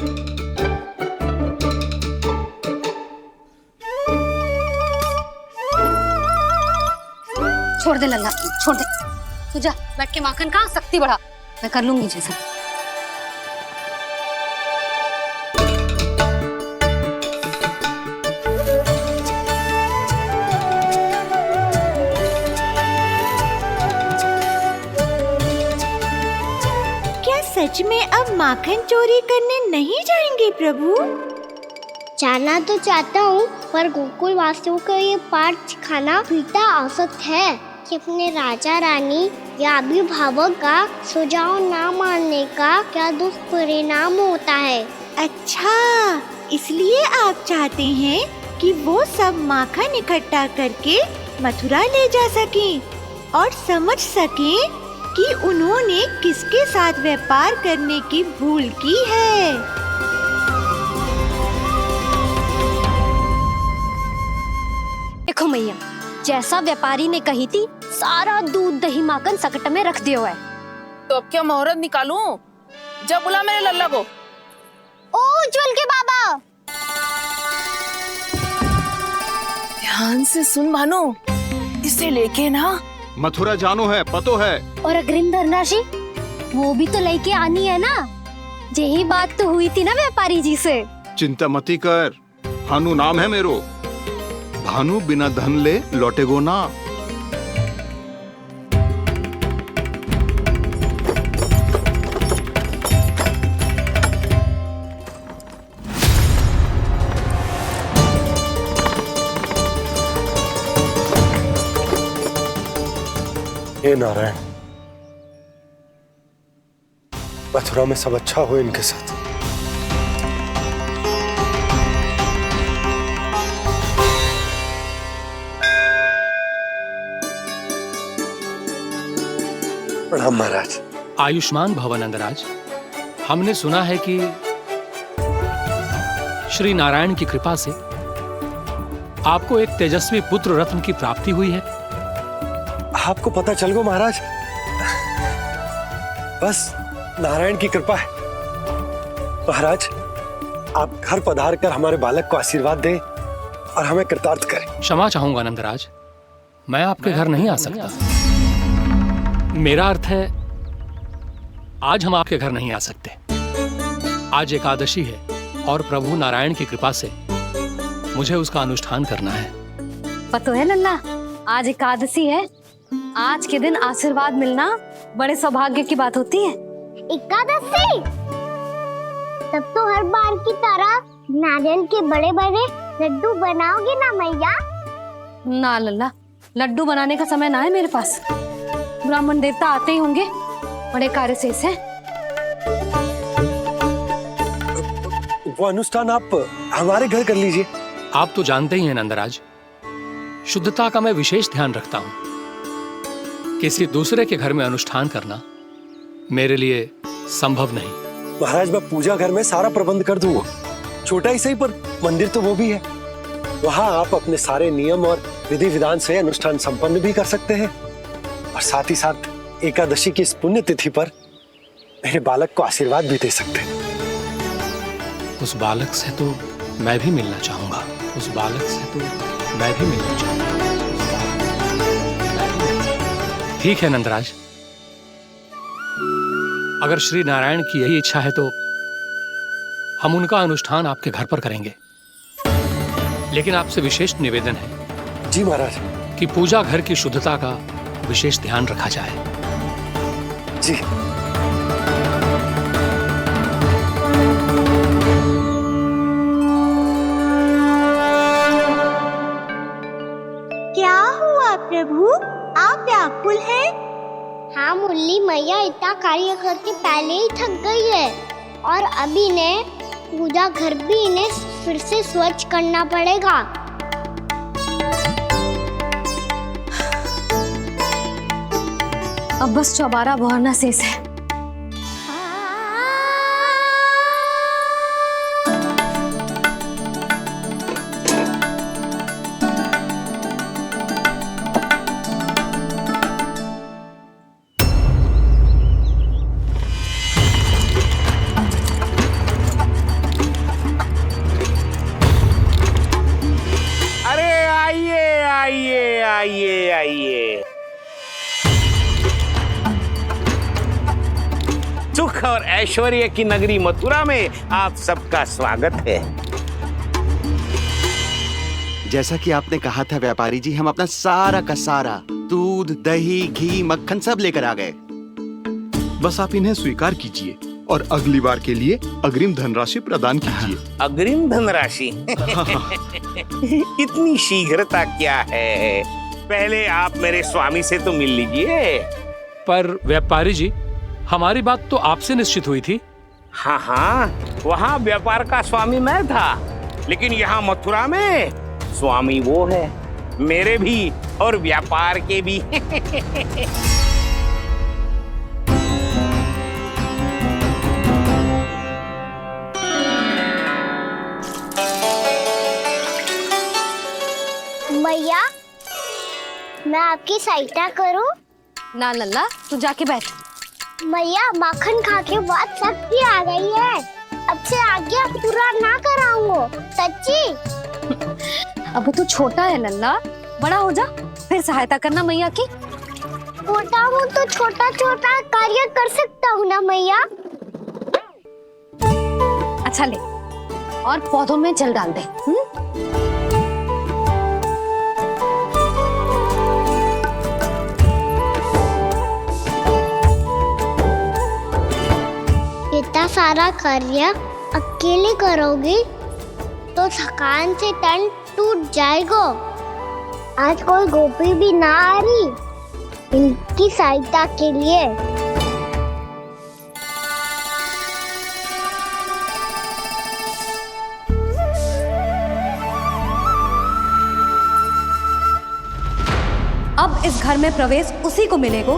छोड़ दे लल्ला, छोड़ दे। तू जा बैठ के माखन खा, शक्ति बढ़ा। मैं कर लूंगी जैसा। क्या सच में अब माखन चोरी करने नहीं जाएंगे प्रभु? जाना तो चाहता हूँ, पर गोकुल वासियों को ये पाठ सिखाना पिता औसत है कि अपने राजा रानी या अभिभावक का सुझाव ना मानने का क्या दुष्परिणाम होता है। अच्छा, इसलिए आप चाहते हैं कि वो सब माखन इकट्ठा करके मथुरा ले जा सकें और समझ सकें कि उन्होंने किसके साथ व्यापार करने की भूल की है। देखो मैया, जैसा व्यापारी ने कही थी, सारा दूध दही माखन सकट में रख दियो है। तो अब क्या मुहूर्त निकालूं? जब बुला मेरे लल्ला को। ओ उज्जवल के बाबा, ध्यान से सुन भानु, इसे लेके ना मथुरा जानो है, पतो है। और अग्रिम धनराशि वो भी तो लेके आनी है ना। यही बात तो हुई थी ना व्यापारी जी से। चिंता मती कर, भानु नाम है मेरो। भानु बिना धन ले लौटेगो ना। हे नारायण, मथुरा में सब अच्छा हो इनके साथ। प्रणाम महाराज। आयुष्मान भव नंदराज। हमने सुना है कि श्री नारायण की कृपा से आपको एक तेजस्वी पुत्र रत्न की प्राप्ति हुई है। आपको पता चल गो महाराज, बस नारायण की कृपा है। महाराज, आप घर पधार कर हमारे बालक को आशीर्वाद दें और हमें कृतार्थ करें। क्षमा चाहूंगा नंदराज, मैं आपके घर नहीं आ सकता। मेरा अर्थ है, आज हम आपके घर नहीं आ सकते। आज एकादशी है और प्रभु नारायण की कृपा से मुझे उसका अनुष्ठान करना है। पता है लल्ला, आज एकादशी है। आज के दिन आशीर्वाद मिलना बड़े सौभाग्य की बात होती है। एकादशी? तब तो हर बार की तरह नारियल के बड़े बड़े लड्डू बनाओगे ना मैया? ना लल्ला, लड्डू बनाने का समय ना है मेरे पास। ब्राह्मण देवता आते ही होंगे, बड़े कार्य शेष है। वो अनुष्ठान आप हमारे घर कर लीजिए। आप तो जानते ही हैं नंदराज, शुद्धता का मैं विशेष ध्यान रखता हूं। किसी दूसरे के घर में अनुष्ठान करना मेरे लिए संभव नहीं। महाराज, मैं पूजा घर में सारा प्रबंध कर दूंगा। छोटा ही सही, पर मंदिर तो वो भी है। वहां आप अपने सारे नियम और विधि विधान से अनुष्ठान संपन्न भी कर सकते हैं और साथ ही साथ एकादशी की इस पुण्य तिथि पर मेरे बालक को आशीर्वाद भी दे सकते हैं। उस बालक से तो मैं भी मिलना चाहूंगा। उस बालक से तो मैं भी मिलना चाहूंगा। ठीक है नंदराज, अगर श्री नारायण की यही इच्छा है तो हम उनका अनुष्ठान आपके घर पर करेंगे। लेकिन आपसे विशेष निवेदन है। जी महाराज। कि पूजा घर की शुद्धता का विशेष ध्यान रखा जाए। जी। क्या हुआ प्रभु, आप व्याकुल हैं? हाँ मुरली मैया इतना कार्य करके पहले ही थक गई है और अभी ने पूजा घर भी इन्हें फिर से स्वच्छ करना पड़ेगा। अब बस चौबारा बहाना शेष है। आइए आइए। सुख और ऐश्वर्य की नगरी मथुरा में आप सबका स्वागत है। जैसा कि आपने कहा था व्यापारी जी, हम अपना सारा का सारा दूध, दही, घी, मक्खन सब लेकर आ गए। बस आप इन्हें स्वीकार कीजिए और अगली बार के लिए अग्रिम धनराशि प्रदान कीजिए। अग्रिम धनराशि? इतनी शीघ्रता क्या है? पहले आप मेरे स्वामी से तो मिल लीजिए। पर व्यापारी जी, हमारी बात तो आपसे निश्चित हुई थी। हाँ हाँ, वहाँ व्यापार का स्वामी मैं था, लेकिन यहाँ मथुरा में स्वामी वो है, मेरे भी और व्यापार के भी। मैया, मैं आपकी सहायता करूं? ना लल्ला, तू जाके बैठ। मैया, माखन खा के बात शक्ति आ गई है। अब से आगे पूरा ना कराऊंगा, सच्ची। अब तू छोटा है लल्ला, बड़ा हो जा फिर सहायता करना मैया की। छोटा हूँ तो छोटा छोटा कार्य कर सकता हूँ ना मैया। अच्छा ले, और पौधों में जल डाल दे। इतना सारा कार्य अकेले करोगी तो थकान से तन टूट जाएगा। आज कोई गोपी भी ना आ रही इनकी सहायता के लिए। अब इस घर में प्रवेश उसी को मिलेगा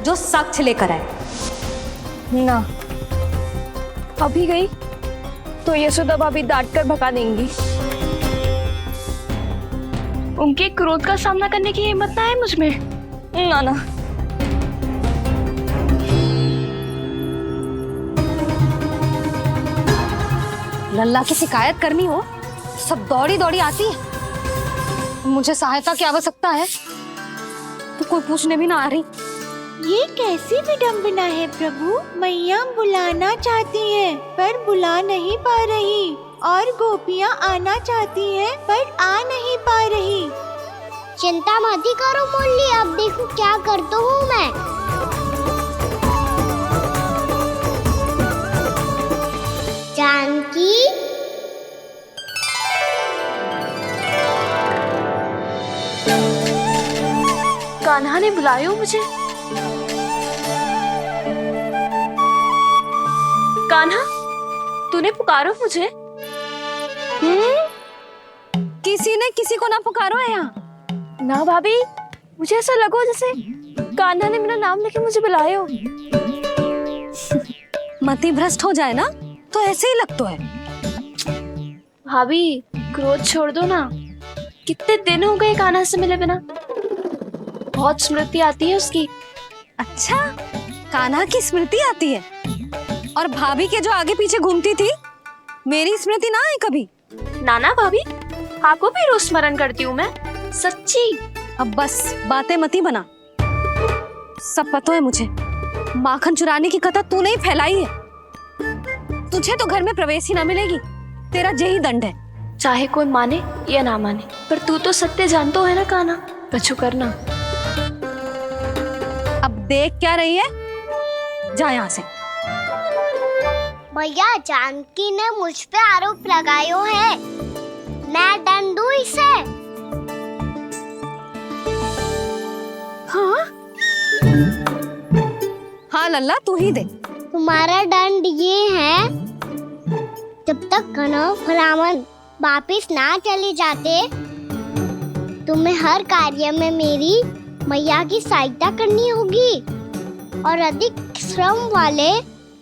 जो साक्ष्य लेकर आए। ना, अभी गई तो यशोदा भाभी डांट कर भगा देंगी। उनके क्रोध का सामना करने की हिम्मत ना है मुझ में। ना ना। लल्ला की शिकायत करनी हो सब दौड़ी दौड़ी आती है। मुझे सहायता की आवश्यकता है तो कोई पूछने भी ना आ रही। ये कैसी विडंबना है प्रभु। मैया बुलाना चाहती हैं पर बुला नहीं पा रही, और गोपियाँ आना चाहती हैं पर आ नहीं पा रही। चिंता मत ही करो मुरली, अब देखो क्या करता हूँ मैं। जानकी, कान्हा ने बुलाया मुझे। कान्हा, तूने पुकारो मुझे? किसी ने किसी को ना पुकारो है यहाँ। ना भाभी, मुझे ऐसा लगो जैसे कान्हा ने मेरा नाम लेके मुझे बुलायो। मति भ्रष्ट हो जाए ना तो ऐसे ही लगता है। भाभी, क्रोध छोड़ दो ना। कितने दिन हो गए कान्हा से मिले बिना। बहुत स्मृति आती है उसकी। अच्छा, कान्हा की स्मृति आती है? और भाभी के जो आगे पीछे घूमती थी, मेरी स्मृति ना है कभी? नाना भाभी, आपको भी रोज स्मरण करती हूँ मैं, सच्ची। अब बस बातें मत ही बना। सब पता है मुझे, माखन चुराने की कथा तूने ही फैलाई है। तुझे तो घर में प्रवेश ही ना मिलेगी, तेरा यही दंड है। चाहे कोई माने या ना माने, पर तू तो सत्य जानता है ना कान्हा। कछु करना। अब देख क्या रही है, जा यहाँ से। भैया, जानकी ने मुझ पे आरोप लगायो है, मैं दंड दूं इसे? हाँ हाँ लल्ला, तू ही दे। तुम्हारा दंड ये है, जब तक कनव फलावन वापिस ना चले जाते, तुम्हें हर कार्य में मेरी मैया की सहायता करनी होगी, और अधिक श्रम वाले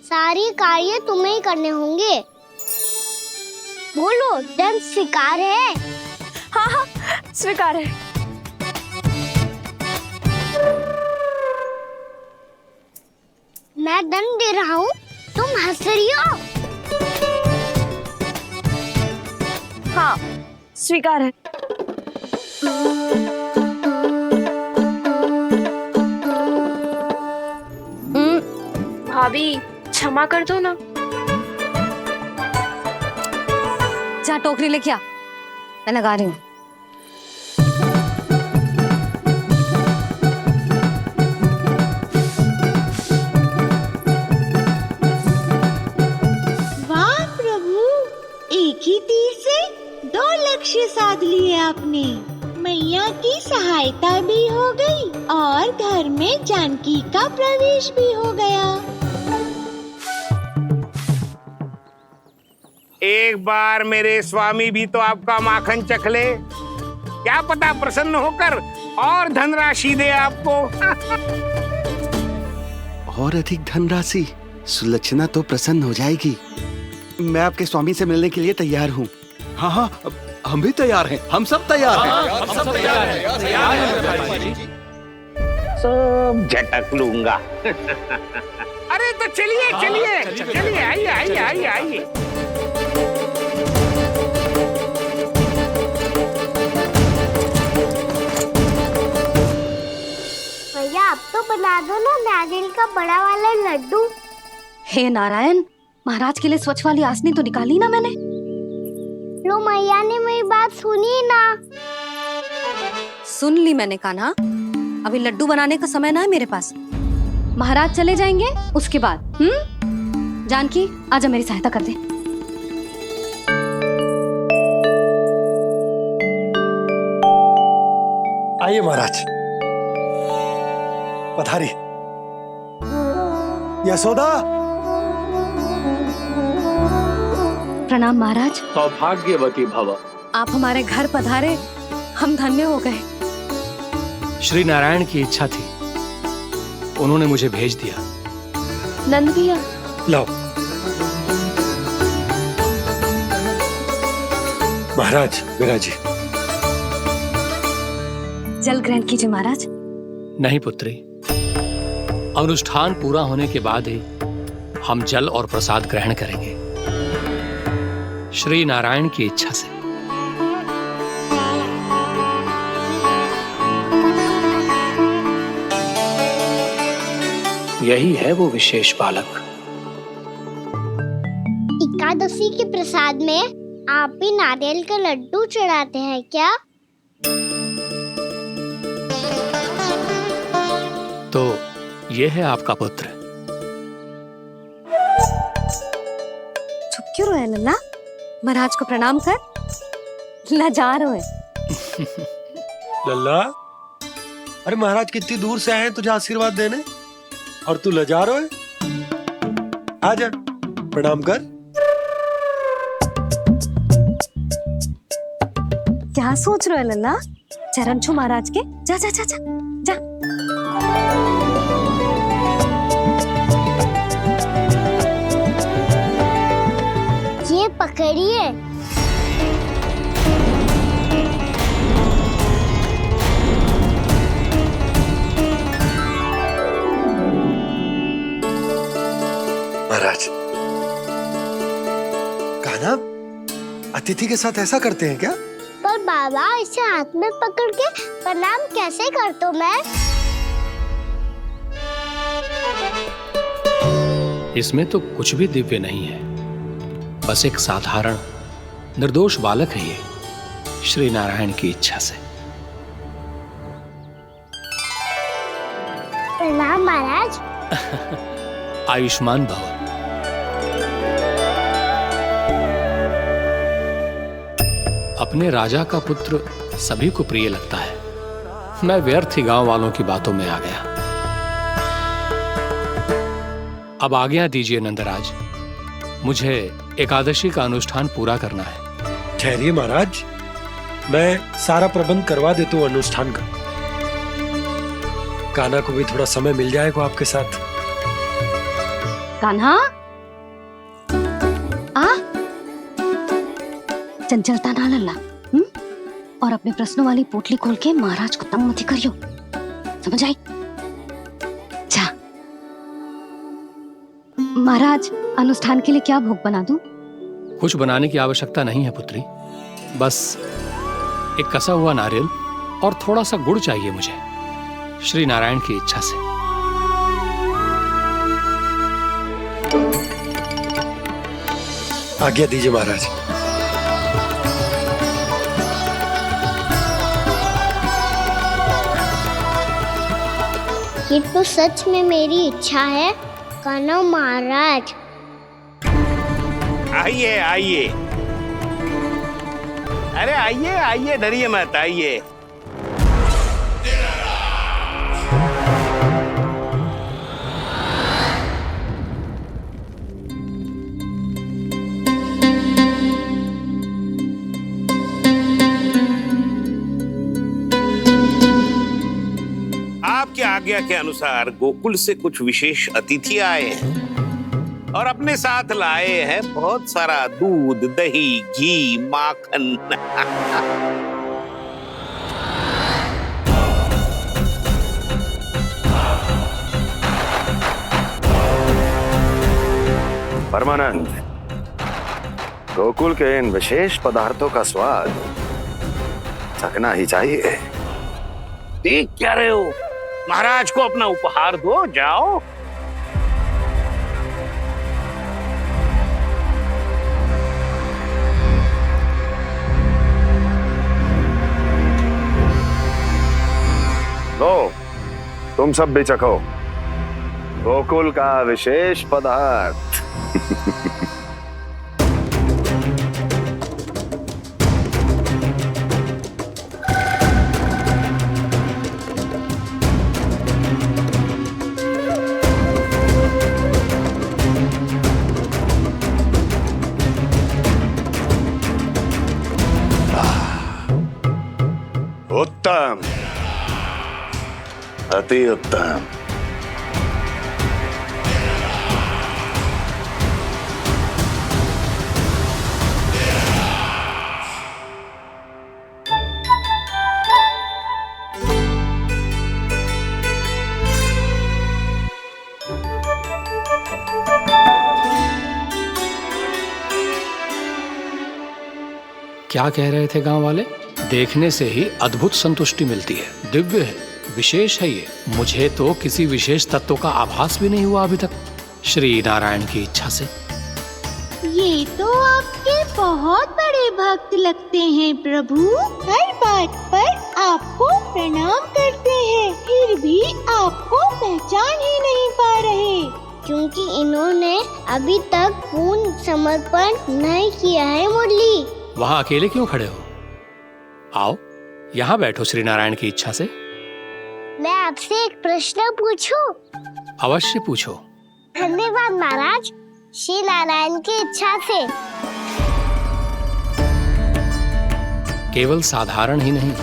सारे कार्य तुम्हें ही करने होंगे। बोलो, दंड स्वीकार है? हाँ हाँ, स्वीकार है। मैं दंड दे रहा हूँ, तुम हंस रही हो? हाँ, स्वीकार है। भाभी क्षमा कर दो ना। जा टोकरी लेके आ, मैं लगा रही हूँ। वाह प्रभु, एक ही तीर से 2 लक्ष्य साध लिए आपने। मैया की सहायता भी हो गई और घर में जानकी का प्रवेश भी हो गया। एक बार मेरे स्वामी भी तो आपका माखन चख ले, क्या पता प्रसन्न होकर और धनराशि दे आपको। और अधिक धनराशि? सुलक्षणा तो प्रसन्न हो जाएगी। मैं आपके स्वामी से मिलने के लिए तैयार हूँ। हाँ हाँ, हम भी तैयार हैं, हम सब तैयार हैं। हम सब तैयार हैं। सब झटक लूंगा। अरे तो चलिए चलिए चलिए, आइए आइए आइए आइए। भैया आप तो बना दो ना नारियल का बड़ा वाला लड्डू। हे नारायण, महाराज के लिए स्वच्छ वाली आसनी तो निकाली ना मैंने। लो मैया ने मेरी बात सुनी ना। सुन ली मैंने कान्हा, अभी लड्डू बनाने का समय ना है मेरे पास। महाराज चले जाएंगे उसके बाद। जानकी आजा मेरी सहायता कर दे। आइए महाराज, पधारी। यशोदा। प्रणाम महाराज। सौभाग्यवती भव। आप हमारे घर पधारे, हम धन्य हो गए। श्री नारायण की इच्छा थी, उन्होंने मुझे भेज दिया। नंद भैया लाओ। महाराज विराजी। जल ग्रहण कीजिए महाराज। नहीं पुत्री, अनुष्ठान पूरा होने के बाद ही हम जल और प्रसाद ग्रहण करेंगे, श्री नारायण की इच्छा से। यही है वो विशेष बालक। एकादशी के प्रसाद में आप भी नारियल का लड्डू चढ़ाते हैं क्या? तो ये है आपका पुत्र। चुप क्यों रोए लल्ला? महाराज को प्रणाम कर। लजा रोए। लल्ला, अरे महाराज कितनी दूर से आए हैं तुझे आशीर्वाद देने, और तू लजा रोए? आजा प्रणाम कर। क्या सोच रहे हो लल्ला? चरण छू महाराज के। जा जा जा जा जा। ये पकड़िए। महाराज, कान्हा अतिथि के साथ ऐसा करते हैं क्या? पर बाबा, इसे हाथ में पकड़ के प्रणाम कैसे करता हूँ मैं? इसमें तो कुछ भी दिव्य नहीं है, बस एक साधारण निर्दोष बालक है ये, श्री नारायण की इच्छा से। प्रणाम महाराज। आयुष्मान भव। अपने राजा का पुत्र सभी को प्रिय लगता है। मैं व्यर्थ ही गांव वालों की बातों में आ गया। अब आज्ञा दीजिए नंदराज, मुझे एकादशी का अनुष्ठान पूरा करना है। ठहरिए महाराज, मैं सारा प्रबंध करवा देता हूँ अनुष्ठान का। कान्हा को भी थोड़ा समय मिल जाएगा आपके साथ। कान्हा आ, चंचलता ना लल्ला। और अपने प्रश्नों वाली पोटली खोल के महाराज को तंग मत करियो, समझ आई? जा महाराज, अनुष्ठान के लिए क्या भोग बना दूं? कुछ बनाने की आवश्यकता नहीं है पुत्री, बस एक कसा हुआ नारियल और थोड़ा सा गुड़ चाहिए मुझे, श्री नारायण की इच्छा से। आज्ञा दीजिए महाराज। ये तो सच में मेरी इच्छा है कान्हा महाराज। आइए आइए, अरे आइए आइए, डरिए मत, आइए। आपकी आज्ञा के अनुसार गोकुल से कुछ विशेष अतिथि आए हैं और अपने साथ लाए हैं बहुत सारा दूध, दही, घी, माखन। परमानंद, गोकुल के इन विशेष पदार्थों का स्वाद चखना ही चाहिए। देख क्या रहे हो? महाराज को अपना उपहार दो, जाओ। लो, तुम सब भी चखो गोकुल का विशेष पदार्थ। उत्तम, अति उत्तम। क्या कह रहे थे गांव वाले? देखने से ही अद्भुत संतुष्टि मिलती है, दिव्य है, विशेष है ये। मुझे तो किसी विशेष तत्व का आभास भी नहीं हुआ अभी तक, श्री नारायण की इच्छा से। ये तो आपके बहुत बड़े भक्त लगते हैं प्रभु। हर बात पर आपको प्रणाम करते हैं, फिर भी आपको पहचान ही नहीं पा रहे। क्योंकि इन्होंने अभी तक पूर्ण समर्पण नहीं किया है मुरली। वहाँ अकेले क्यों खड़े हो? आओ यहाँ बैठो श्री नारायण की इच्छा से। मैं आपसे एक प्रश्न पूछूं? अवश्य पूछो। धन्यवाद महाराज, श्री नारायण की इच्छा से। केवल साधारण ही नहीं,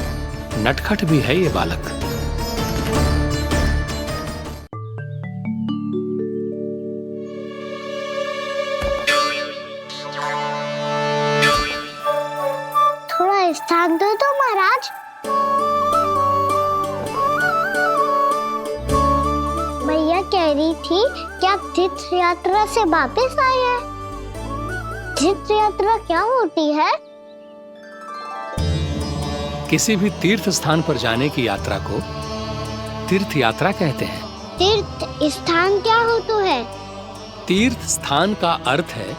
नटखट भी है ये बालक। थोड़ा स्थान दो तो महाराज। भैया कह रही थी कि आप तीर्थ यात्रा से वापस आए हैं। तीर्थ यात्रा क्या होती है? किसी भी तीर्थ स्थान पर जाने की यात्रा को तीर्थ यात्रा कहते हैं। तीर्थ स्थान क्या हो तो है? तीर्थ स्थान का अर्थ है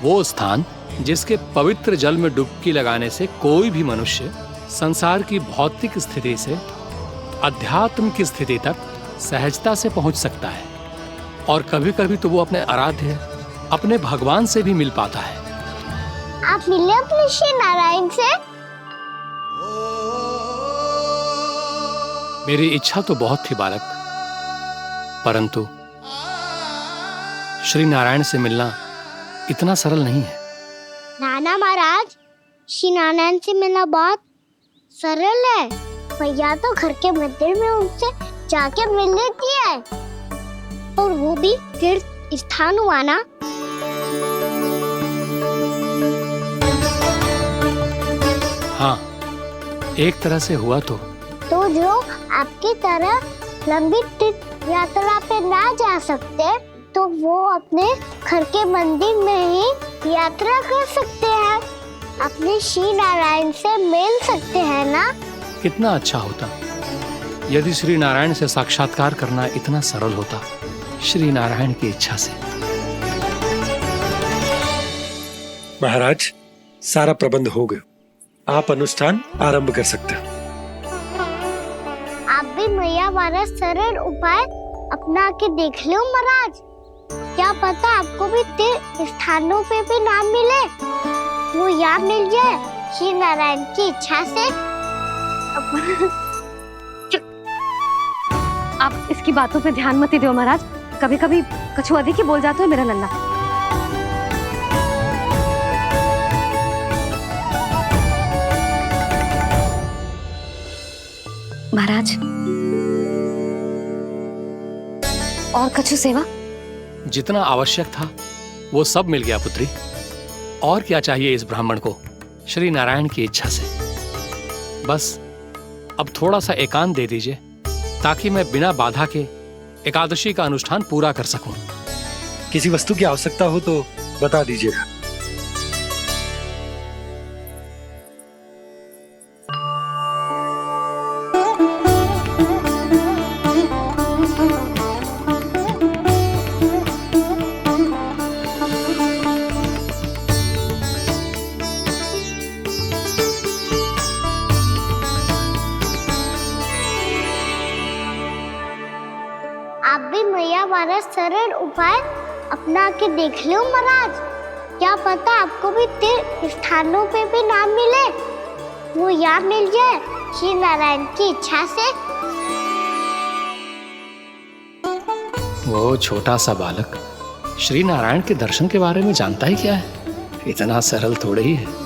वो स्थान जिसके पवित्र जल में डुबकी लगाने से कोई भी मनुष्य संसार की भौतिक स्थिति से अध्यात्म की स्थिति तक सहजता से पहुंच सकता है, और कभी कभी तो वो अपने आराध्य, अपने भगवान से भी मिल पाता है। आप मिले अपने श्री नारायण से? मेरी इच्छा तो बहुत थी बालक, परंतु श्री नारायण से मिलना इतना सरल नहीं है। नाना महाराज, श्री नारायण से मिलना बहुत सरल है। भैया तो घर के मंदिर में उनसे जाके मिल लेती है, और वो भी तीर्थ स्थान हुआ ना। हाँ, एक तरह से हुआ तो जो आपकी तरह लंबी तीर्थ यात्रा पे ना जा सकते, तो वो अपने घर के मंदिर में ही यात्रा कर सकते हैं, अपने श्री नारायण से मिल सकते हैं ना। कितना अच्छा होता यदि श्री नारायण से साक्षात्कार करना इतना सरल होता, श्री नारायण की इच्छा से। महाराज, सारा प्रबंध हो गया, आप अनुष्ठान आरंभ कर सकते हैं। आप भी मैया वाला सरल उपाय अपना के देख लो महाराज। क्या पता आपको भी तीर्थ स्थानों पे भी नाम मिले, वो यहाँ मिल जाए श्री नारायण की इच्छा से। आप इसकी बातों पे ध्यान मत दो महाराज, कभी कभी कछु अधिक ही बोल जाते हो मेरा लल्ला। महाराज, और कछु सेवा? जितना आवश्यक था वो सब मिल गया पुत्री। और क्या चाहिए इस ब्राह्मण को श्री नारायण की इच्छा से? बस अब थोड़ा सा एकांत दे दीजिए ताकि मैं बिना बाधा के एकादशी का अनुष्ठान पूरा कर सकूं। किसी वस्तु की आवश्यकता हो तो बता दीजिएगा। आप भी मैया वाला सरल उपाय अपना के देख लो महाराज। क्या पता आपको भी तीर्थ स्थानों पे भी नाम मिले, वो यहाँ मिल जाए श्री नारायण की इच्छा से। वो छोटा सा बालक श्री नारायण के दर्शन के बारे में जानता ही क्या है? इतना सरल थोड़े ही है।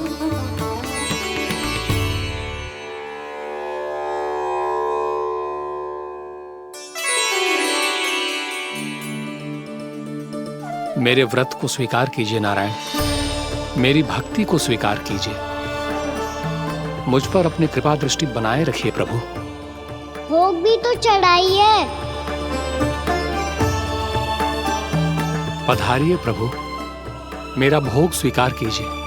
मेरे व्रत को स्वीकार कीजिए नारायण, मेरी भक्ति को स्वीकार कीजिए। मुझ पर अपनी कृपा दृष्टि बनाए रखिए प्रभु। भोग भी तो चढ़ाइए। पधारिए प्रभु, मेरा भोग स्वीकार कीजिए।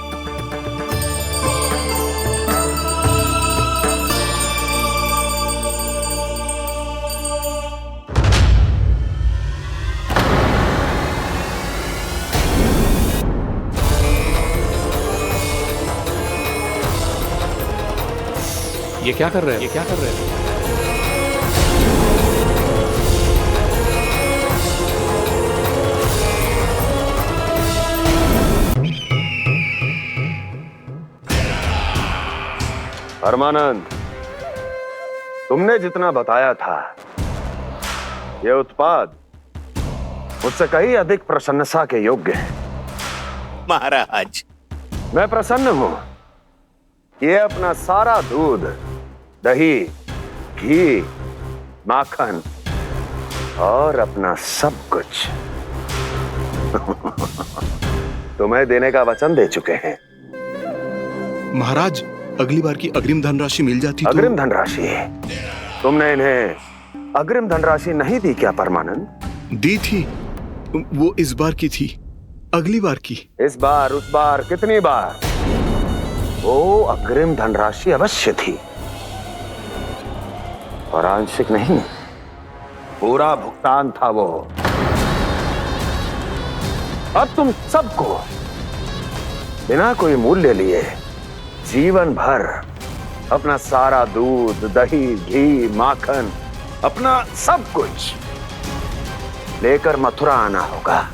ये क्या कर रहे हैं? ये क्या कर रहे हैं? परमानंद, तुमने जितना बताया था ये उत्पाद मुझसे कहीं अधिक प्रशंसा के योग्य है। महाराज, मैं प्रसन्न हूं। ये अपना सारा दूध, दही, घी, माखन और अपना सब कुछ तुम्हें देने का वचन दे चुके हैं। महाराज, अगली बार की अग्रिम धनराशि मिल जाती तो। अग्रिम धनराशि? तुमने इन्हें अग्रिम धनराशि नहीं दी क्या परमानंद? दी थी, वो इस बार की थी, अगली बार की। इस बार, उस बार, कितनी बार? वो अग्रिम धनराशि अवश्य थी और आंशिक नहीं, पूरा भुगतान था वो। अब तुम सबको बिना कोई मूल्य लिए जीवन भर अपना सारा दूध, दही, घी, माखन, अपना सब कुछ लेकर मथुरा आना होगा।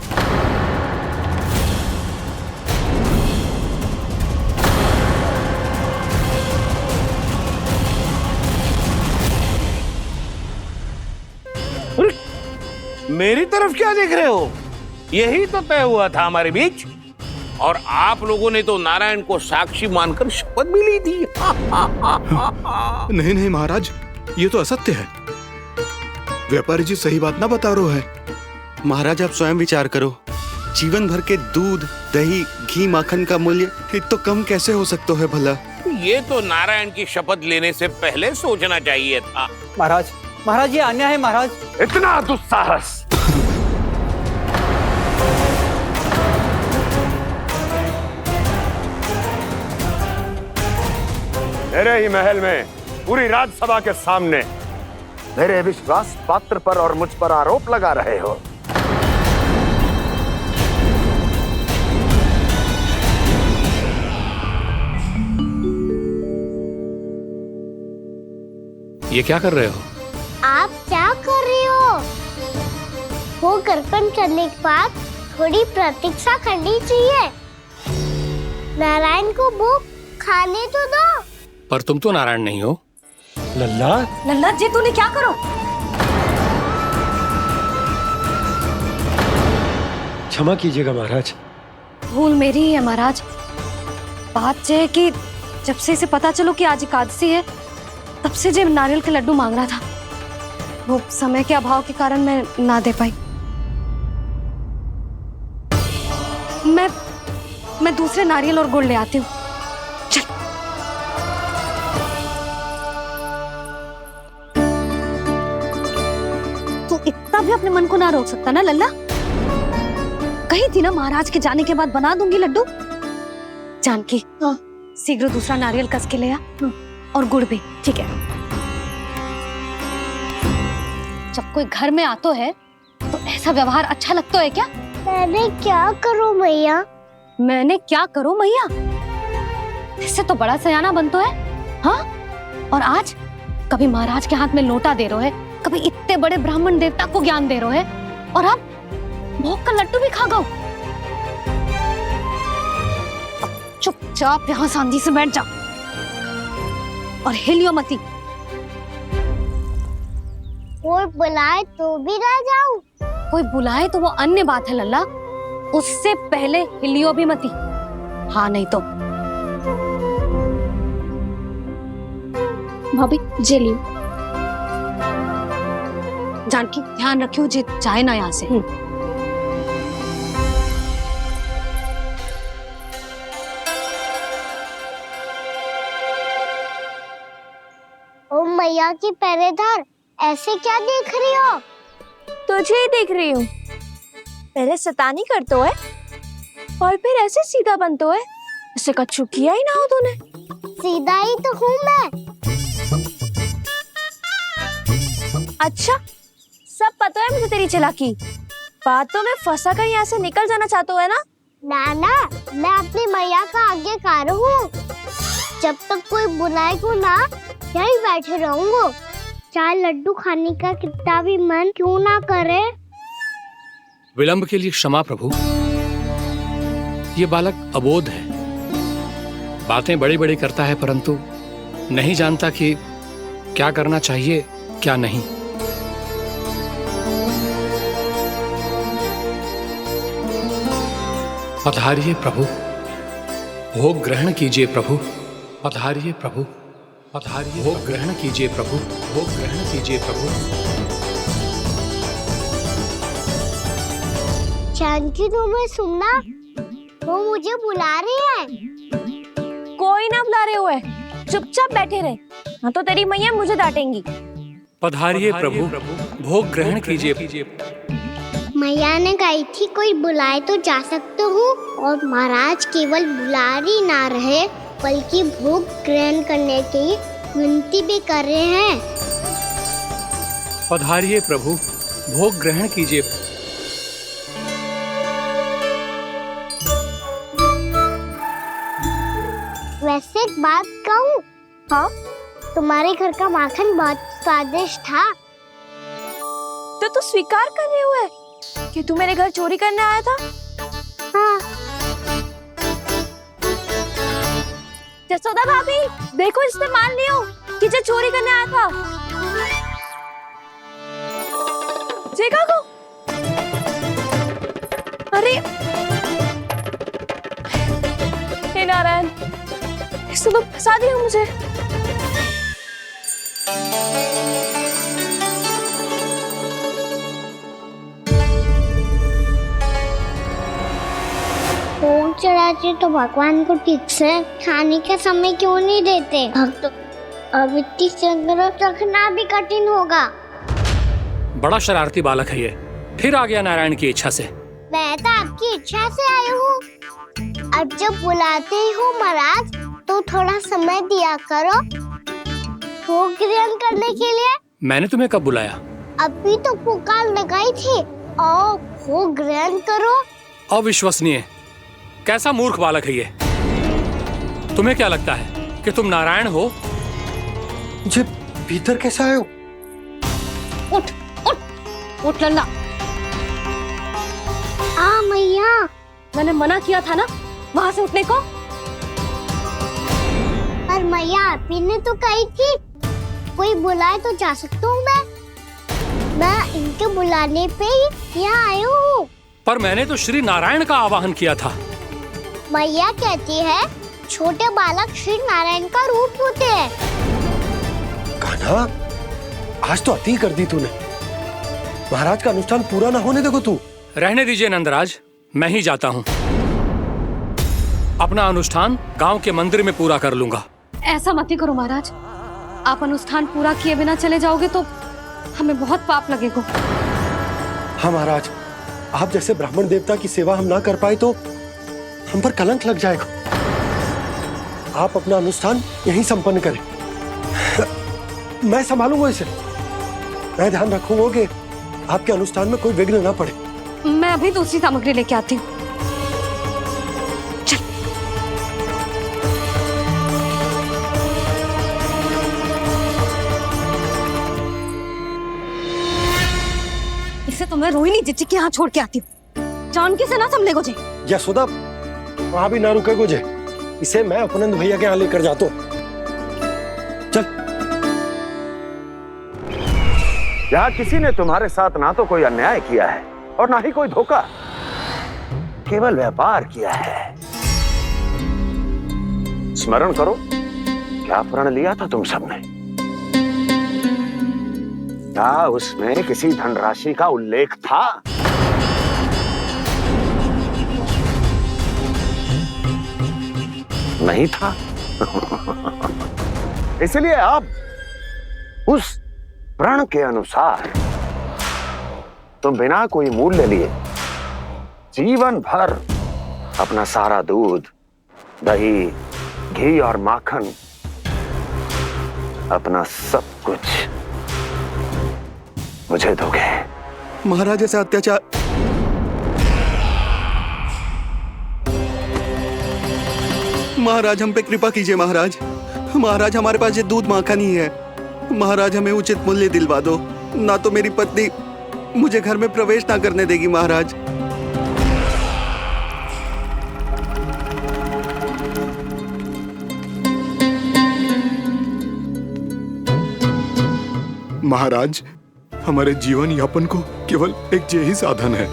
मेरी तरफ क्या देख रहे हो? यही तो तय हुआ था हमारे बीच, और आप लोगों ने तो नारायण को साक्षी मानकर शपथ भी ली थी। नहीं नहीं महाराज, ये तो असत्य है। व्यापारी जी सही बात ना बता रहे हैं। महाराज, आप स्वयं विचार करो। जीवन भर के दूध, दही, घी, माखन का मूल्य तो कम कैसे हो सकता है भला? ये तो नारायण की शपथ लेने से पहले सोचना चाहिए था। महाराज, महाराज, ये अन्याय है महाराज। इतना दुस्साहस! मेरे ही महल में पूरी राजसभा के सामने मेरे विश्वास पात्र पर और मुझ पर आरोप लगा रहे हो। ये क्या कर रहे हो? आप क्या कर रहे हो? वो कर्पण करने के बाद थोड़ी प्रतीक्षा करनी चाहिए। नारायण को भूख खाने तो दो। पर तुम तो नारायण नहीं हो। लल्ला लल्ला जी तूने क्या करो? क्षमा कीजिएगा महाराज। भूल मेरी ही है महाराज। बात ये है कि जब से इसे पता चलो कि आज एकादशी है, तब से जो नारियल के लड्डू मांग रहा था, वो समय के अभाव के कारण मैं ना दे पाई। मैं दूसरे नारियल और गुड़ ले आती हूँ। चल। तू इतना भी अपने मन को ना रोक सकता ना लल्ला? कही थी ना महाराज के जाने के बाद बना दूंगी लड्डू। जानकी शीघ्र दूसरा नारियल कस के ले आ, और गुड़ भी। ठीक है। जब कोई घर में आता है तो ऐसा व्यवहार अच्छा लगता है क्या? मैंने क्या करूं मैया? मैंने क्या करूं मैया? इससे तो बड़ा सयाना बनतो है। हाँ? और आज कभी महाराज के हाथ में लोटा दे रहे है, कभी इतने बड़े ब्राह्मण देवता को ज्ञान दे रहे है, और अब भोग का लड्डू भी खा गो। चुपचाप यहाँ शांति से बैठ जा और हिलियो मती। कोई बुलाए तो भी ना जाऊं? कोई बुलाए तो वो अन्य बात है लल्ला, उससे पहले हिलियो भी मती। हाँ नहीं तो। भाभी जे लियो। जानकी ध्यान रखियो जे जाए ना यहाँ से। ओ मैया की पहरेदार, ऐसे क्या देख रही हो? तुझे ही देख रही हूँ। पहले शैतानी करतो है और फिर ऐसे सीधा बनतो है। ऐसे कछु किया ही ना हो तूने। सीधा ही तो हूँ मैं। अच्छा, सब पता है मुझे तेरी चालाकी। बातों में फंसा कर यहाँ से निकल जाना चाहते है ना? नाना, मैं अपनी मैया का आज्ञाकार हूँ। जब तक कोई बुलाएगा ना, यहीं बैठे रहूंगा। चाहे लड्डू खाने का कितना भी मन क्यों ना करे। विलंब के लिए क्षमा प्रभु। ये बालक अबोध है, बातें बड़ी बड़ी करता है, परंतु नहीं जानता कि क्या करना चाहिए क्या नहीं। पधारिए प्रभु, भोग ग्रहण कीजिए प्रभु। पधारिए प्रभु, पधारिए। भोग ग्रहण कीजिए प्रभु, भोग ग्रहण कीजिए प्रभु। जानकी तुम्हें सुनना, वो मुझे बुला रहे हैं। कोई ना बुला रहे हुए, चुपचाप बैठे रहे। हाँ तो तेरी मैया मुझे डांटेंगी। पधारिए प्रभु, भोग ग्रहण कीजिए। मैया ने कही थी कोई बुलाए तो जा सकते हूँ, और महाराज केवल बुला ही ना रहे बल्कि भोग ग्रहण करने की विनती भी कर रहे हैं। पधारिए प्रभु, भोग ग्रहण कीजिए। वैसे एक बात कहूँ? हाँ? तुम्हारे घर का माखन बहुत स्वादिष्ट था। तो तू स्वीकार कर रहे हुए कि तू मेरे घर चोरी करने आया था? हाँ। जसोदा भाभी, देखो इसने मान लियो कि जो चोरी करने आया था। देखा को? अरे हे नारायण, इसने तो फंसा दिया मुझे। भोग चढ़ाते तो भगवान को ठीक से खाने का समय क्यों नहीं देते? भक्त अब इतनी संग्रह रखना भी कठिन होगा। बड़ा शरारती बालक है ये, फिर आ गया नारायण की इच्छा से। मैं तो आपकी इच्छा से आई हूँ। अब जब बुलाते ही हो महाराज, तो थोड़ा समय दिया करो भोग ग्रहण करने के लिए। मैंने तुम्हें कब बुलाया? अभी तो पुकार लगाई थी, आओ भोग ग्रहण करो। अविश्वसनीय, कैसा मूर्ख बालक है ये। तुम्हें क्या लगता है कि तुम नारायण हो? भीतर कैसे आए हो? उठ उठ उठ नंदा। मैया, मैंने मना किया था ना वहां से उठने को। पर मैया आप ही ने तो कही थी कोई बुलाए तो जा सकता हूँ मैं इनके बुलाने पे ही यहाँ आई हूँ। पर मैंने तो श्री नारायण का आवाहन किया था। मैया कहती है छोटे बालक श्री नारायण का रूप होते हैं। कान्हा, आज तो अति कर दी तूने। महाराज का अनुष्ठान पूरा ना होने देखो तू। रहने दीजिए नंदराज, मैं ही जाता हूँ। अपना अनुष्ठान गांव के मंदिर में पूरा कर लूंगा। ऐसा मत ही करो महाराज, आप अनुष्ठान पूरा किए बिना चले जाओगे तो हमें बहुत पाप लगेगा। हाँ महाराज, आप जैसे ब्राह्मण देवता की सेवा हम ना कर पाए तो हम पर कलंक लग जाएगा। आप अपना अनुष्ठान यहीं संपन्न करें, मैं संभालूंगा इसे। मैं ध्यान रखूंगा कि आपके अनुष्ठान में कोई विघ्न ना पड़े। मैं अभी दूसरी सामग्री लेके आती हूँ। इसे तो मैं रोहिणी जीजी के यहाँ छोड़ के आती हूँ। जानकी से ना संभले गुजे। यशोदा, वहां भी ना रुके गुजे। इसे मैं उपनंद भैया के यहाँ लेकर जाता हूँ। चल। यहाँ किसी ने तुम्हारे साथ ना तो कोई अन्याय किया है और ना ही कोई धोखा, केवल व्यापार किया है। स्मरण करो, क्या प्रण लिया था तुम सबने? क्या उसमें किसी धनराशि का उल्लेख था? नहीं था। इसलिए अब उस प्रण के अनुसार तुम बिना कोई मूल्य लिए जीवन भर अपना सारा दूध, दही, घी और माखन, अपना सब कुछ मुझे दोगे। महाराज ऐसा अत्याचार। महाराज हम पे कृपा कीजिए। महाराज, महाराज हमारे पास ये दूध माखन ही है। महाराज हमें उचित मूल्य दिलवा दो, ना तो मेरी पत्नी मुझे घर में प्रवेश ना करने देगी। महाराज महाराज, हमारे जीवन यापन को केवल एक यही साधन है।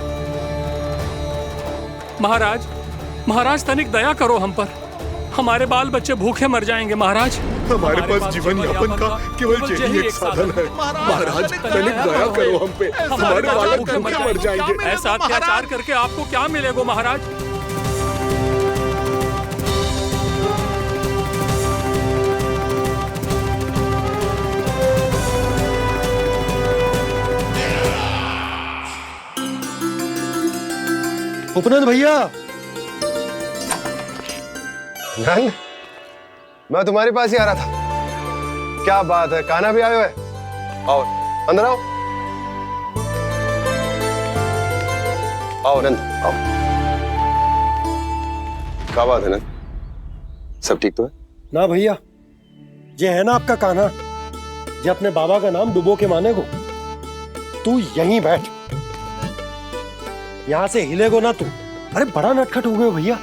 महाराज, महाराज तनिक दया करो हम पर। हमारे बाल बच्चे भूखे मर जाएंगे महाराज। हमारे पास जीवन यापन का केवल यही एक साधन है। महाराज तनिक दया करो हम पे, हमारे बालक भूखे मर जाएंगे। ऐसा अत्याचार करके आपको क्या मिलेगा महाराज? उपनंद भैया। नंद, मैं तुम्हारे पास ही आ रहा था। क्या बात है, कान्हा भी आए हुए? आओ अंदर आओ। आओ नंद आओ। क्या बात है नंद, सब ठीक तो है? ना भैया, ये है ना आपका कान्हा, ये अपने बाबा का नाम डुबो के माने को। तू यहीं बैठ, यहां से हिलेगो ना तू। अरे बड़ा नटखट हो गए भैया।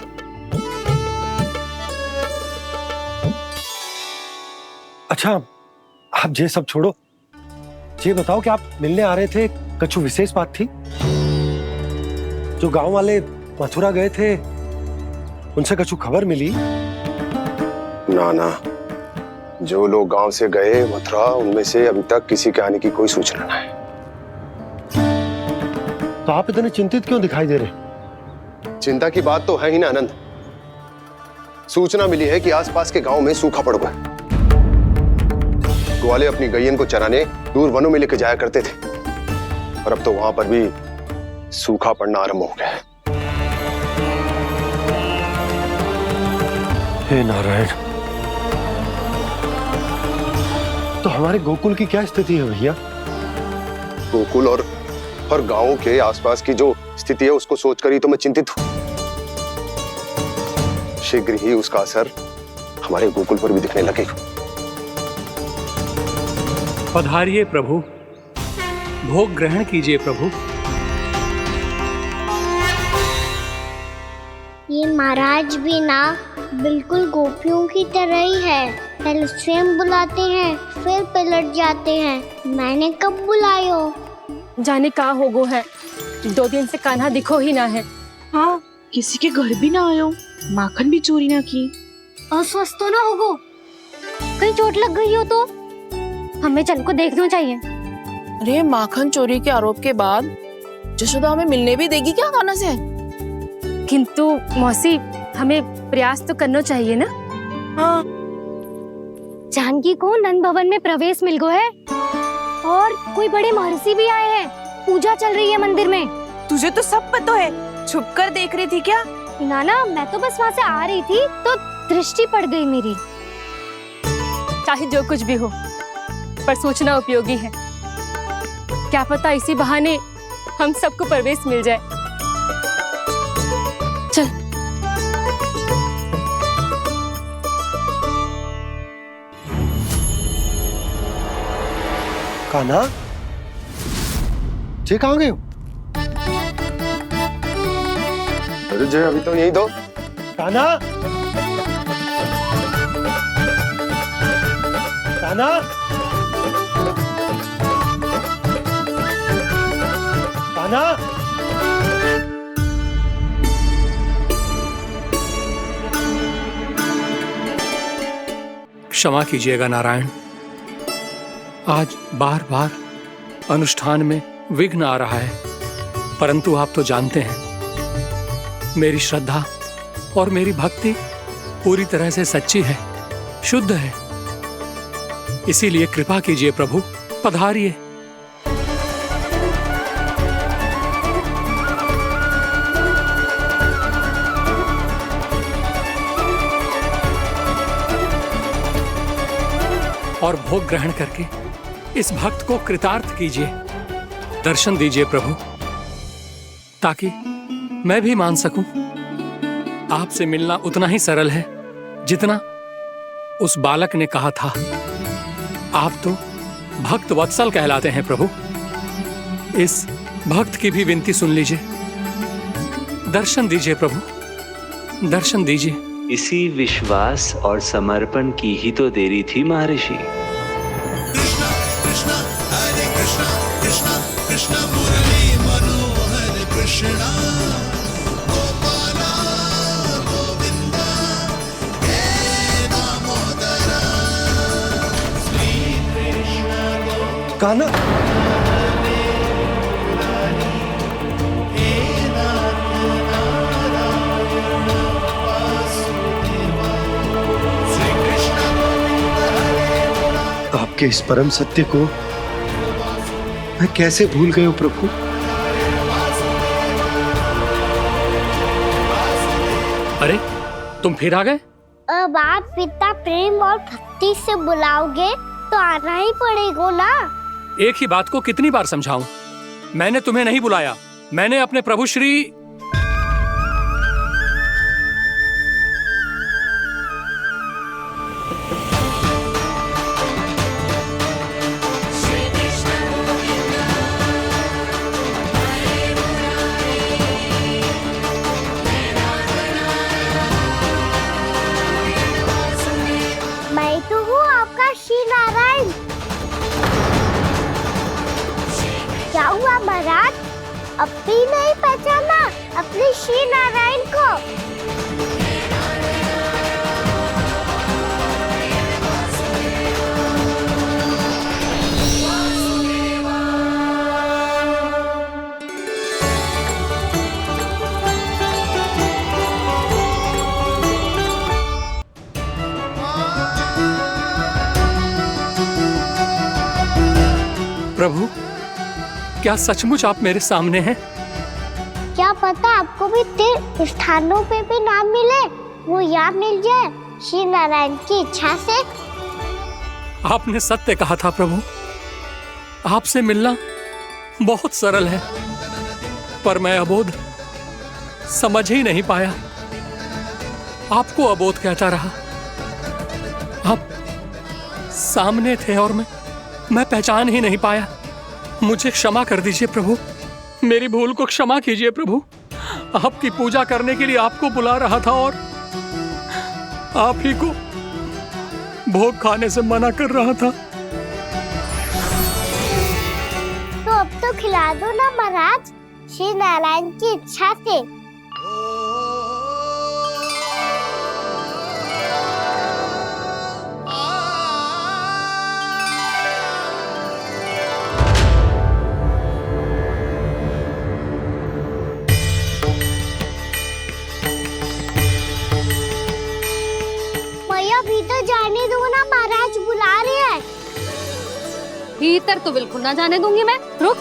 अच्छा, आप ये सब छोड़ो, ये बताओ कि आप मिलने आ रहे थे, कछु विशेष बात थी? जो गांव वाले मथुरा गए थे, उनसे कछु खबर मिली? ना ना, जो लोग गांव से गए मथुरा, उनमें से अभी तक किसी के आने की कोई सूचना नहीं है। तो आप इतने चिंतित क्यों दिखाई दे रहे? चिंता की बात तो है ही ना आनंद। सूचना मिली है कि आसपास के गांव में सूखा पड़ गया। ग्वाले अपनी गैयन को चराने दूर वनों में लेकर जाया करते थे, और अब तो वहां पर भी सूखा पड़ना आरंभ हो गया है। हे नारायण, तो हमारे गोकुल की क्या स्थिति है भैया? गोकुल और गांवों के आसपास की जो स्थिति है उसको सोचकर ही तो मैं चिंतित हूं। शीघ्र ही उसका असर हमारे गोकुल पर भी दिखने लगेगा। पधारिए प्रभु, भोग ग्रहण कीजिए प्रभु। ये महाराज भी ना बिल्कुल गोपियों की तरह ही है। पहले स्वयं बुलाते हैं, फिर पलट जाते हैं। मैंने कब बुलाए हो? जाने कहाँ हो गो है, 2 दिन से कान्हा दिखो ही ना है। हाँ, किसी के घर भी ना आयो, माखन भी चोरी ना की। अस्वस्थ तो ना होगो, कहीं चोट लग गई हो तो हमें चल को देखना चाहिए। अरे माखन चोरी के आरोप के बाद जशोदा हमें मिलने भी देगी क्या कान्हा से? किंतु मौसी, हमें प्रयास तो करना चाहिए ना। हाँ। जानकी को नंद भवन में प्रवेश मिल गो है और कोई बड़े महर्षि भी आए हैं। पूजा चल रही है मंदिर में। तुझे तो सब पता है, छुप कर देख रही थी क्या? ना, मैं तो बस वहाँ से आ रही थी तो दृष्टि पड़ गई मेरी। चाहे जो कुछ भी हो, पर सूचना उपयोगी है। क्या पता इसी बहाने हम सबको प्रवेश मिल जाए। चल। कान्हा, जी कहाँ गए हो? अरे जय, अभी तो यही दो। कान्हा, कान्हा, कान्हा। क्षमा कीजिएगा नारायण, आज बार बार अनुष्ठान में विघ्न आ रहा है, परंतु आप तो जानते हैं मेरी श्रद्धा और मेरी भक्ति पूरी तरह से सच्ची है, शुद्ध है। इसीलिए कृपा कीजिए प्रभु, पधारिए। और भोग ग्रहण करके इस भक्त को कृतार्थ कीजिए। दर्शन दीजिए प्रभु, ताकि मैं भी मान सकूं आपसे मिलना उतना ही सरल है जितना उस बालक ने कहा था। आप तो भक्त वत्सल कहलाते हैं प्रभु। इस भक्त की भी विनती सुन लीजिए। दर्शन दीजिए प्रभु, दर्शन दीजिए। इसी विश्वास और समर्पण की ही तो देरी थी महर्षि। कान्हा, आपके इस परम सत्य को मैं कैसे भूल गया प्रभु। अरे तुम फिर आ गए? अब आप इतना प्रेम और भक्ति से बुलाओगे तो आना ही पड़ेगा ना। एक ही बात को कितनी बार समझाऊं? मैंने तुम्हें नहीं बुलाया, मैंने अपने प्रभु श्री मैं तो हूँ आपका श्री नारायण। क्या हुआ महाराज, अब भी नहीं पहचाना अपने श्री नारायण को? प्रभु, क्या सचमुच आप मेरे सामने हैं? क्या पता आपको भी तीर्थ स्थानों पे भी नाम मिले, वो यहाँ मिल जाए श्री नारायण की इच्छा से। आपने सत्य कहा था प्रभु, आपसे मिलना बहुत सरल है, पर मैं अबोध समझ ही नहीं पाया। आपको अबोध कहता रहा। आप सामने थे और मैं मैं पहचान ही नहीं पाया। मुझे क्षमा कर दीजिए प्रभु, मेरी भूल को क्षमा कीजिए प्रभु। आपकी पूजा करने के लिए आपको बुला रहा था और आप ही को भोग खाने से मना कर रहा था। तो अब तो खिला दो ना महाराज, श्री नारायण की इच्छा से। भीतर जाने दो ना, महाराज बुला रहे हैं। भीतर तो बिल्कुल ना जाने दूंगी मैं। रुक।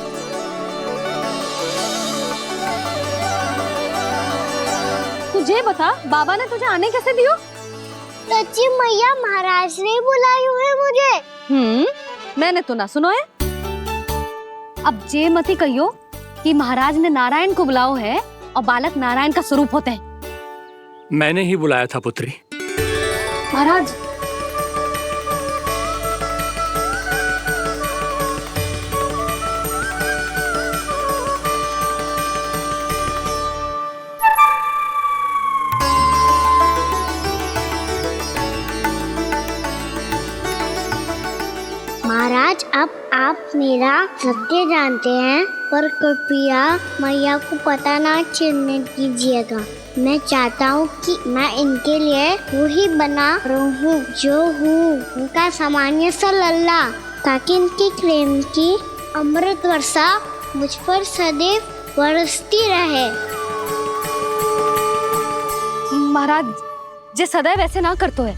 तुझे बता, बाबा ने तुझे आने कैसे दियो? सच्ची मैया, महाराज ने बुलाई हुई मुझे। मैंने तो ना सुनो है। अब जे मती कहियो कि महाराज ने नारायण को बुलाओ है और बालक नारायण का स्वरूप होते हैं। मैंने ही बुलाया था पुत्री। महाराज, महाराज अब आप मेरा सत्य जानते हैं, पर कृपया मैया को पता ना चलने दीजिएगा। मैं चाहता हूँ कि मैं इनके लिए वही बना रहूँ जो हूँ, उनका सामान्य सा लल्ला, ताकि इनके प्रेम की अमृत वर्षा मुझ पर सदैव बरसती रहे। महाराज, जे सदैव ऐसे ना करतो है,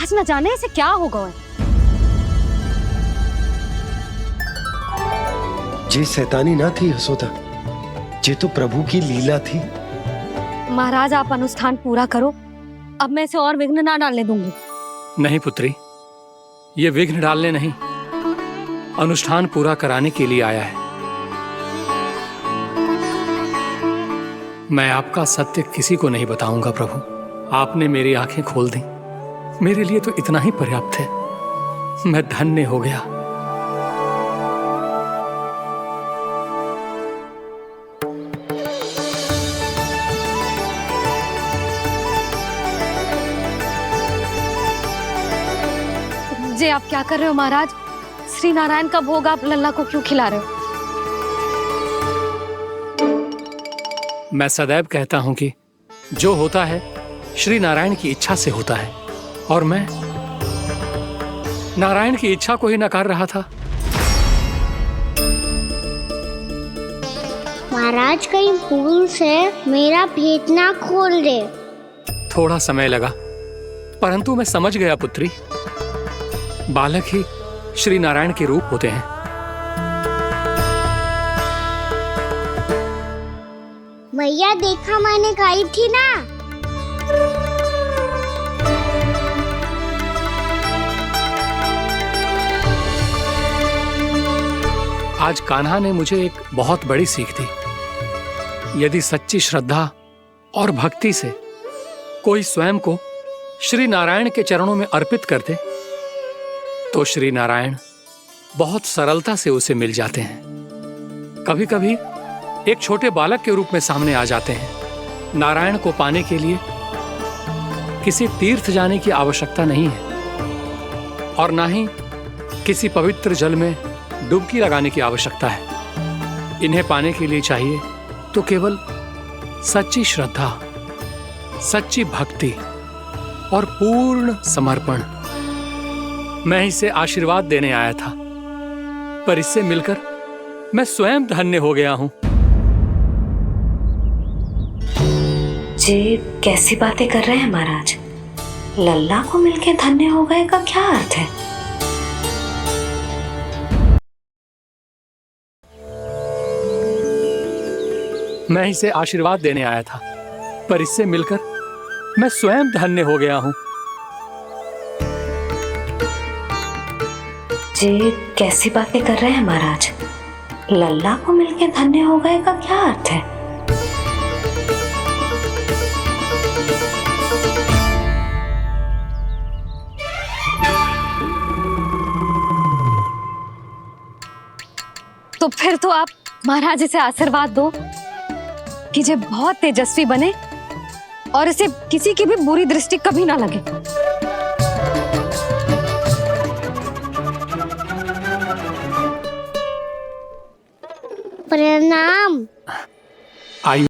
आज न जाने इसे क्या होगा है। जे शैतानी ना थी यशोदा, जे तो प्रभु की लीला थी। महाराज, आप अनुष्ठान पूरा करो, अब मैं इसे और विघ्न ना डालने दूंगी। नहीं पुत्री, ये विघ्न डालने नहीं, अनुष्ठान पूरा कराने के लिए आया है। मैं आपका सत्य किसी को नहीं बताऊंगा प्रभु। आपने मेरी आंखें खोल दी, मेरे लिए तो इतना ही पर्याप्त है। मैं धन्य हो गया। जे आप क्या कर रहे हो महाराज? श्री नारायण का भोग आप लल्ला को क्यों खिला रहे हो? मैं सदैव कहता हूं कि जो होता है श्री नारायण की इच्छा से होता है, और मैं नारायण की इच्छा को ही नकार रहा था। महाराज, कहीं भूल से मेरा भेद ना खोल दे। थोड़ा समय लगा, परंतु मैं समझ गया पुत्री। बालक ही श्री नारायण के रूप होते हैं। मैया, देखा मैंने कही थी ना। आज कान्हा ने मुझे एक बहुत बड़ी सीख दी। यदि सच्ची श्रद्धा और भक्ति से कोई स्वयं को श्री नारायण के चरणों में अर्पित कर दे, तो श्री नारायण बहुत सरलता से उसे मिल जाते हैं। कभी कभी एक छोटे बालक के रूप में सामने आ जाते हैं। नारायण को पाने के लिए किसी तीर्थ जाने की आवश्यकता नहीं है, और ना ही किसी पवित्र जल में डुबकी लगाने की आवश्यकता है। इन्हें पाने के लिए चाहिए तो केवल सच्ची श्रद्धा, सच्ची भक्ति और पूर्ण समर्पण। मैं इसे आशीर्वाद देने आया था, पर इससे मिलकर मैं स्वयं धन्य हो गया हूं। जी कैसी बातें कर रहे हैं महाराज? लल्ला को मिलके धन्य हो गए का क्या अर्थ है? मैं इसे आशीर्वाद देने आया था, पर इससे मिलकर मैं स्वयं धन्य हो गया हूं। जी कैसी बातें कर रहे हैं महाराज? लल्ला को मिलके धन्य हो गए का क्या अर्थ है? तो फिर तो आप महाराज इसे आशीर्वाद दो कि ये बहुत तेजस्वी बने और इसे किसी की भी बुरी दृष्टि कभी ना लगे।